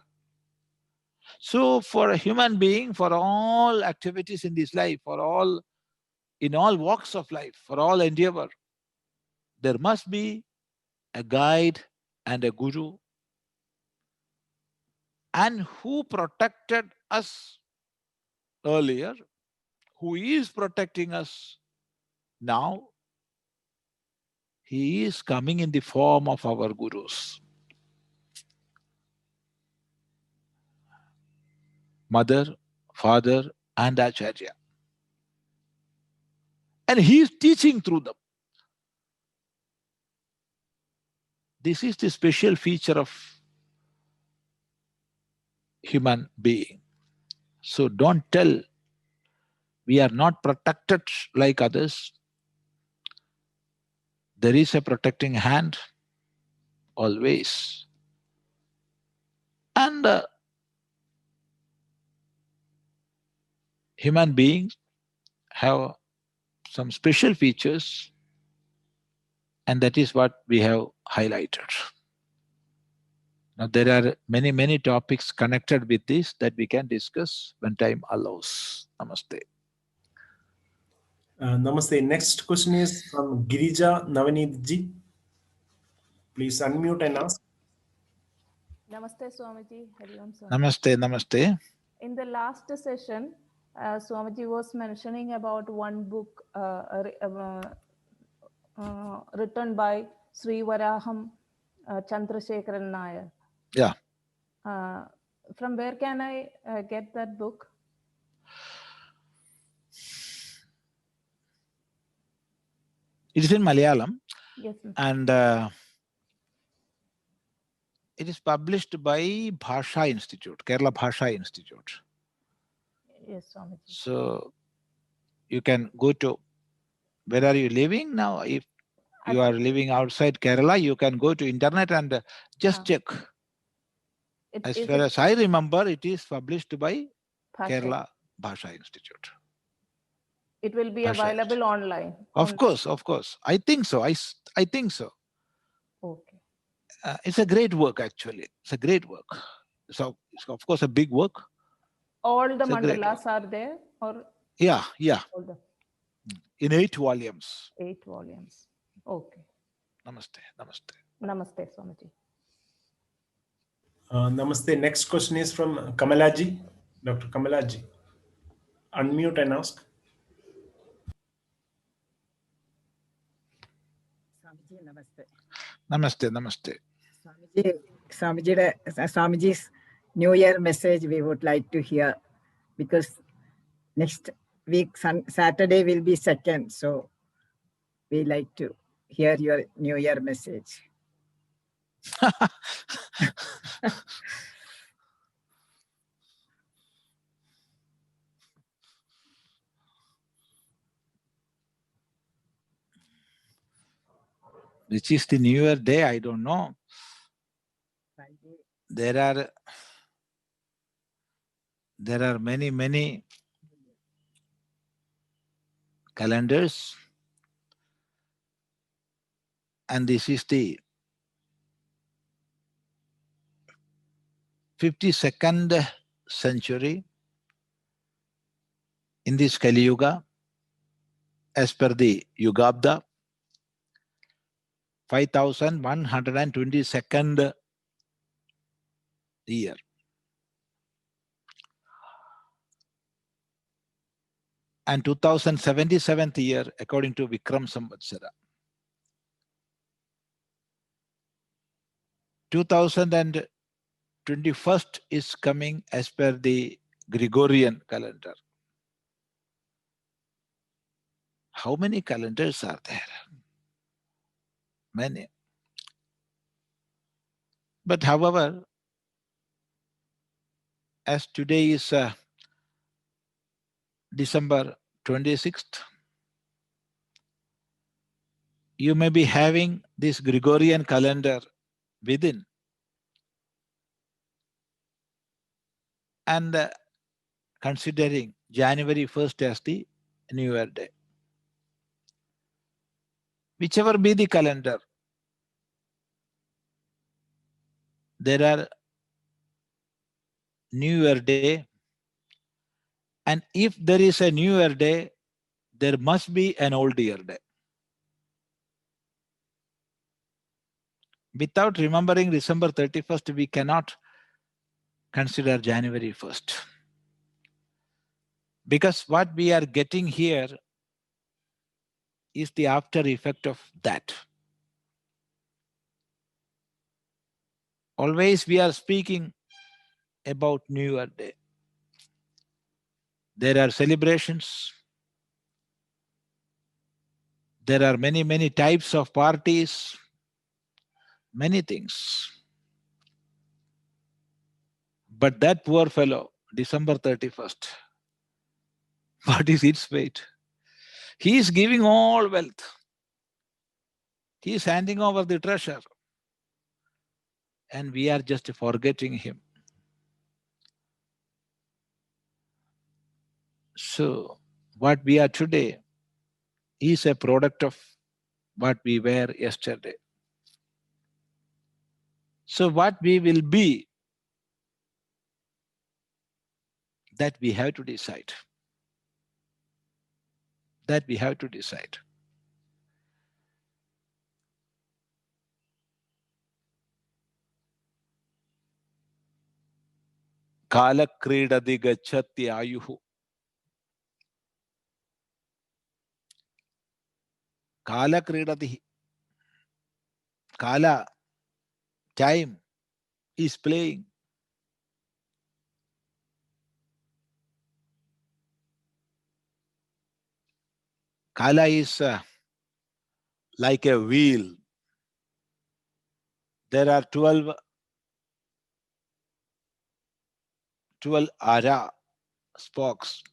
So for a human being, for all activities in this life, in all walks of life, for all endeavor, there must be a guide and a guru. And who protected us earlier, who is protecting us now, he is coming in the form of our gurus. Mother, father, and Acharya. And he is teaching through them. This is the special feature of human being. So don't tell we are not protected like others. There is a protecting hand always. And human beings have some special features, and that is what we have highlighted. Now there are many topics connected with this that we can discuss when time allows. Namaste. Namaste. Next question is from Girija Navaneetji. Please unmute and ask. Namaste, Swamiji. Hari Om, Swamiji. Namaste, namaste. In the last session, Swamiji was mentioning about one book written by Sri Varaham Chandrasekharan Nair. Yeah. From where can I get that book? It is in Malayalam. Yes, sir. And it is published by Bhasha Institute, Kerala Bhasha Institute. Yes, Swamiji. So you can go to, where are you living now? If you are living outside Kerala, you can go to internet and just check. As far as I remember, it is published by Bhasha. Kerala Bhasha Institute. It will be Bhasha available online. Of course. I think so. I think so. Okay. It's a great work, actually. It's a great work. So it's of course a big work. All the It's a great mandalas are there, or Yeah. all the In 8 volumes. 8 volumes? Okay. Namaste. Namaste, Swamiji. Namaste. Next question is from Kamalaji. Dr. Kamalaji. Unmute and ask. Namaste. Swamiji's New Year message we would like to hear, because next week Saturday will be 2nd, so we like to hear your New Year message. Which is the New Year day? I don't know. There are many calendars, and this is the 52nd century in this Kali Yuga, as per the Yugabda, 5122nd year. And 2077th year according to Vikram Samvatsara. 2021 is coming as per the Gregorian calendar. How many calendars are there? Many. But however, as today is December 26th, you may be having this Gregorian calendar within and considering January 1st as the New Year day. Whichever be the calendar, there are New Year day, and if there is a New Year day, there must be an Old Year day. Without remembering December 31st, we cannot consider January 1st. Because what we are getting here is the after effect of that. Always we are speaking about New Year day. There are celebrations. There are many types of parties, many things. But that poor fellow, December 31st, what is its fate? He is giving all wealth. He is handing over the treasure. And we are just forgetting him. So, what we are today is a product of what we were yesterday. So, what we will be, that we have to decide. That we have to decide. Kala kridadi gacchati ayuhu. Kala kridadi. Kala, time, is playing. Kala is like a wheel. There are 12 ara spokes,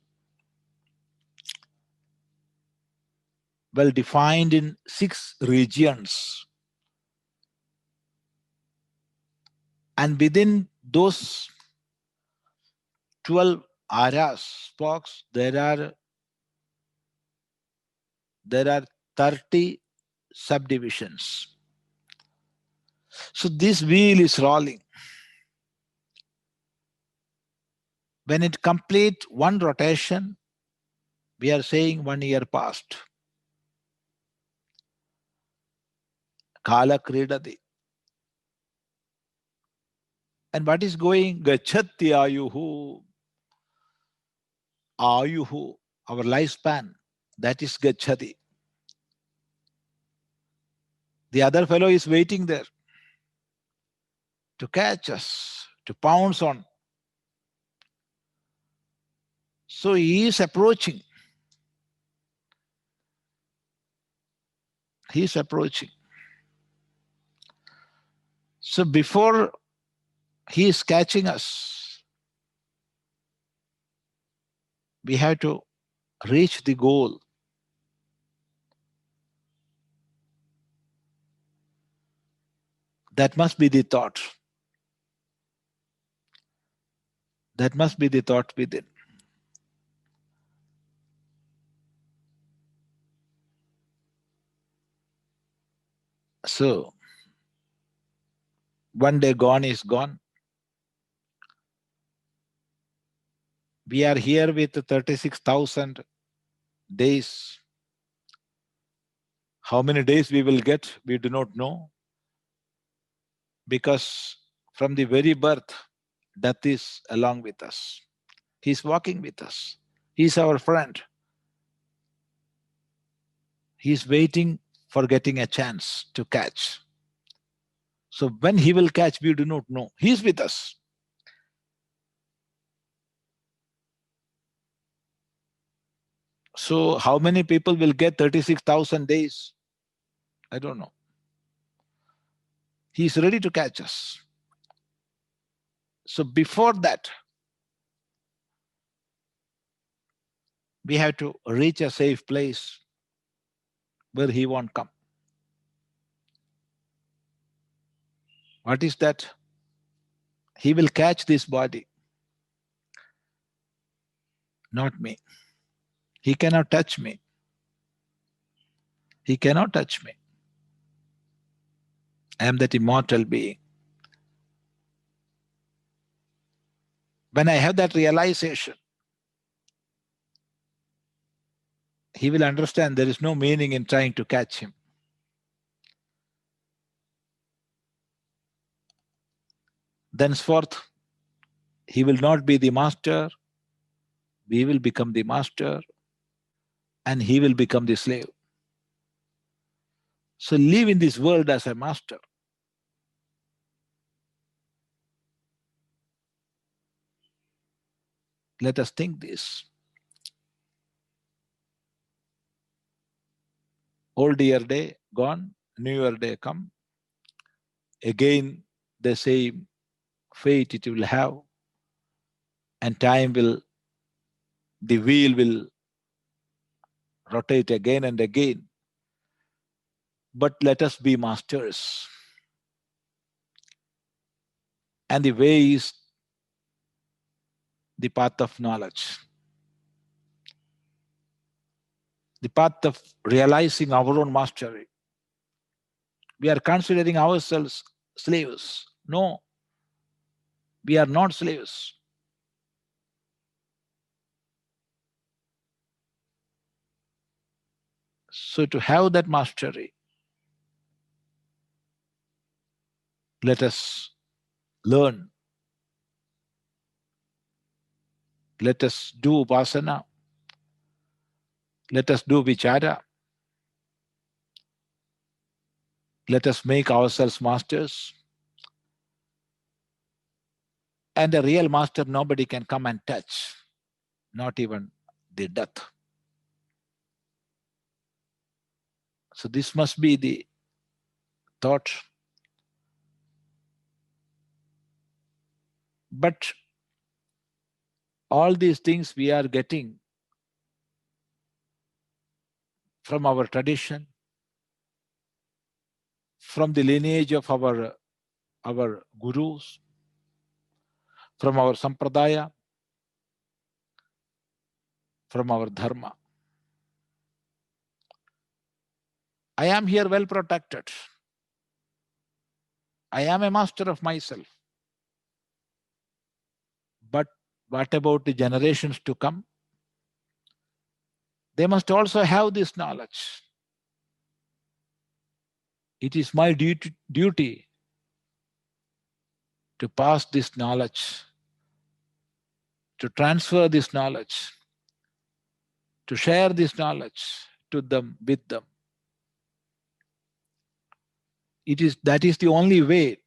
well defined in 6 regions. And within those 12 ara spokes, there are 30 subdivisions. So this wheel is rolling. When it completes one rotation, we are saying 1 year passed. Kala kridati. And what is going? Gachati ayuhu. Ayuhu, our lifespan, that is gachati. The other fellow is waiting there to catch us, to pounce on. So he is approaching. He is approaching. So before he is catching us, we have to reach the goal. That must be the thought. That must be the thought within. So, one day gone is gone. We are here with 36,000 days. How many days we will get, we do not know. Because from the very birth, death is along with us. He's walking with us. He's our friend. He's waiting for getting a chance to catch. So when he will catch, we do not know. He's with us. So how many people will get 36,000 days? I don't know. He's ready to catch us. So before that, we have to reach a safe place where he won't come. What is that? He will catch this body, not me. He cannot touch me. He cannot touch me. I am that immortal being. When I have that realization, he will understand there is no meaning in trying to catch him. Thenceforth, he will not be the master. We will become the master, and he will become the slave. So live in this world as a master. Let us think this. Old year day gone, new year day come. Again the same fate it will have, and time will, the wheel will rotate again and again. But let us be masters. And the way is the path of knowledge. The path of realizing our own mastery. We are considering ourselves slaves. No, we are not slaves. So to have that mastery, let us learn. Let us do upasana. Let us do vichara. Let us make ourselves masters. And a real master, nobody can come and touch, not even the death. So this must be the thought. But all these things we are getting from our tradition, from the lineage of our gurus, from our sampradaya, from our dharma. I am here well protected. I am a master of myself. But what about the generations to come? They must also have this knowledge. It is my duty to pass this knowledge, to transfer this knowledge, to share this knowledge to them, with them. That is the only way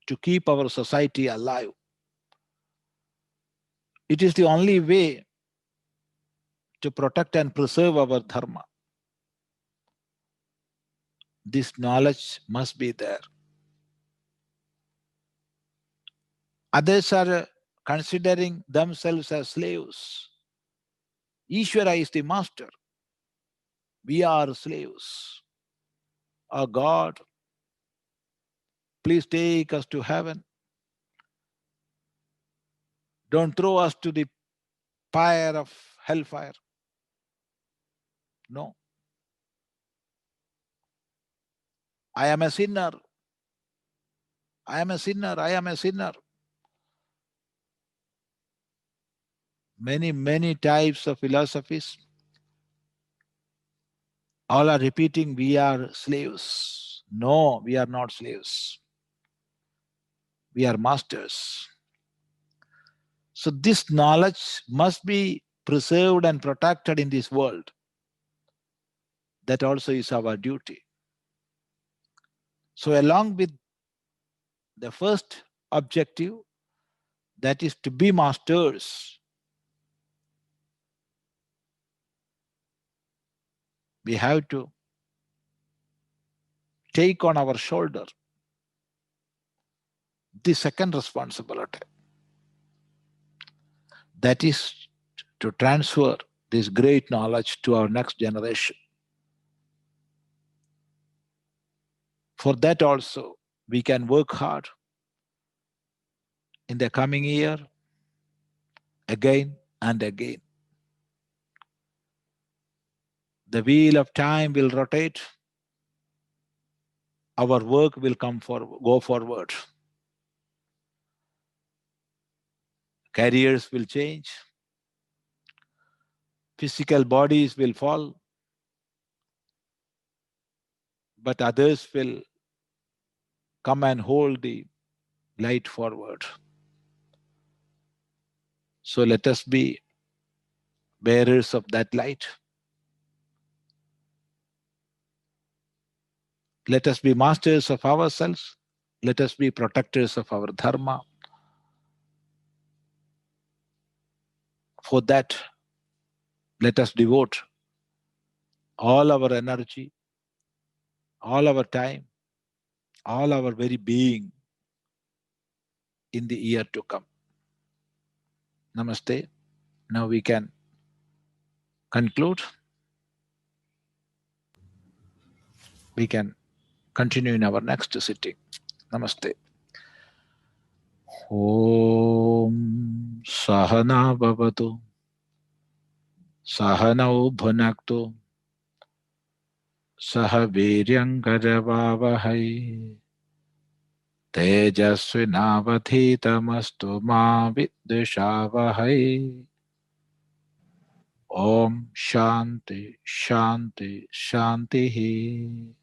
to keep our society alive. It is the only way to protect and preserve our dharma. This knowledge must be there. Others are considering themselves as slaves. Ishvara is the master. We are slaves. Our God Please take us to heaven. Don't throw us to the fire of hellfire. No. I am a sinner. I am a sinner. I am a sinner. Many types of philosophies. All are repeating, we are slaves. No, we are not slaves. We are masters. So this knowledge must be preserved and protected in this world. That also is our duty. So along with the first objective, that is to be masters, we have to take on our shoulder the second responsibility. That is to transfer this great knowledge to our next generation. For that also, we can work hard in the coming year, again and again. The wheel of time will rotate. Our work will go forward. Careers will change. Physical bodies will fall. But others will come and hold the light forward. So let us be bearers of that light. Let us be masters of ourselves. Let us be protectors of our dharma. For that, let us devote all our energy, all our time, all our very being in the year to come. Namaste. Now we can conclude. We can continue in our next sitting. Namaste. Om Sahana Bhavatu Sahanau Bhunaktu Saha Viryam Karavavahai Tejasvinavadhitamastu ma vidvishavahai. Om Shanti Shanti Shanti.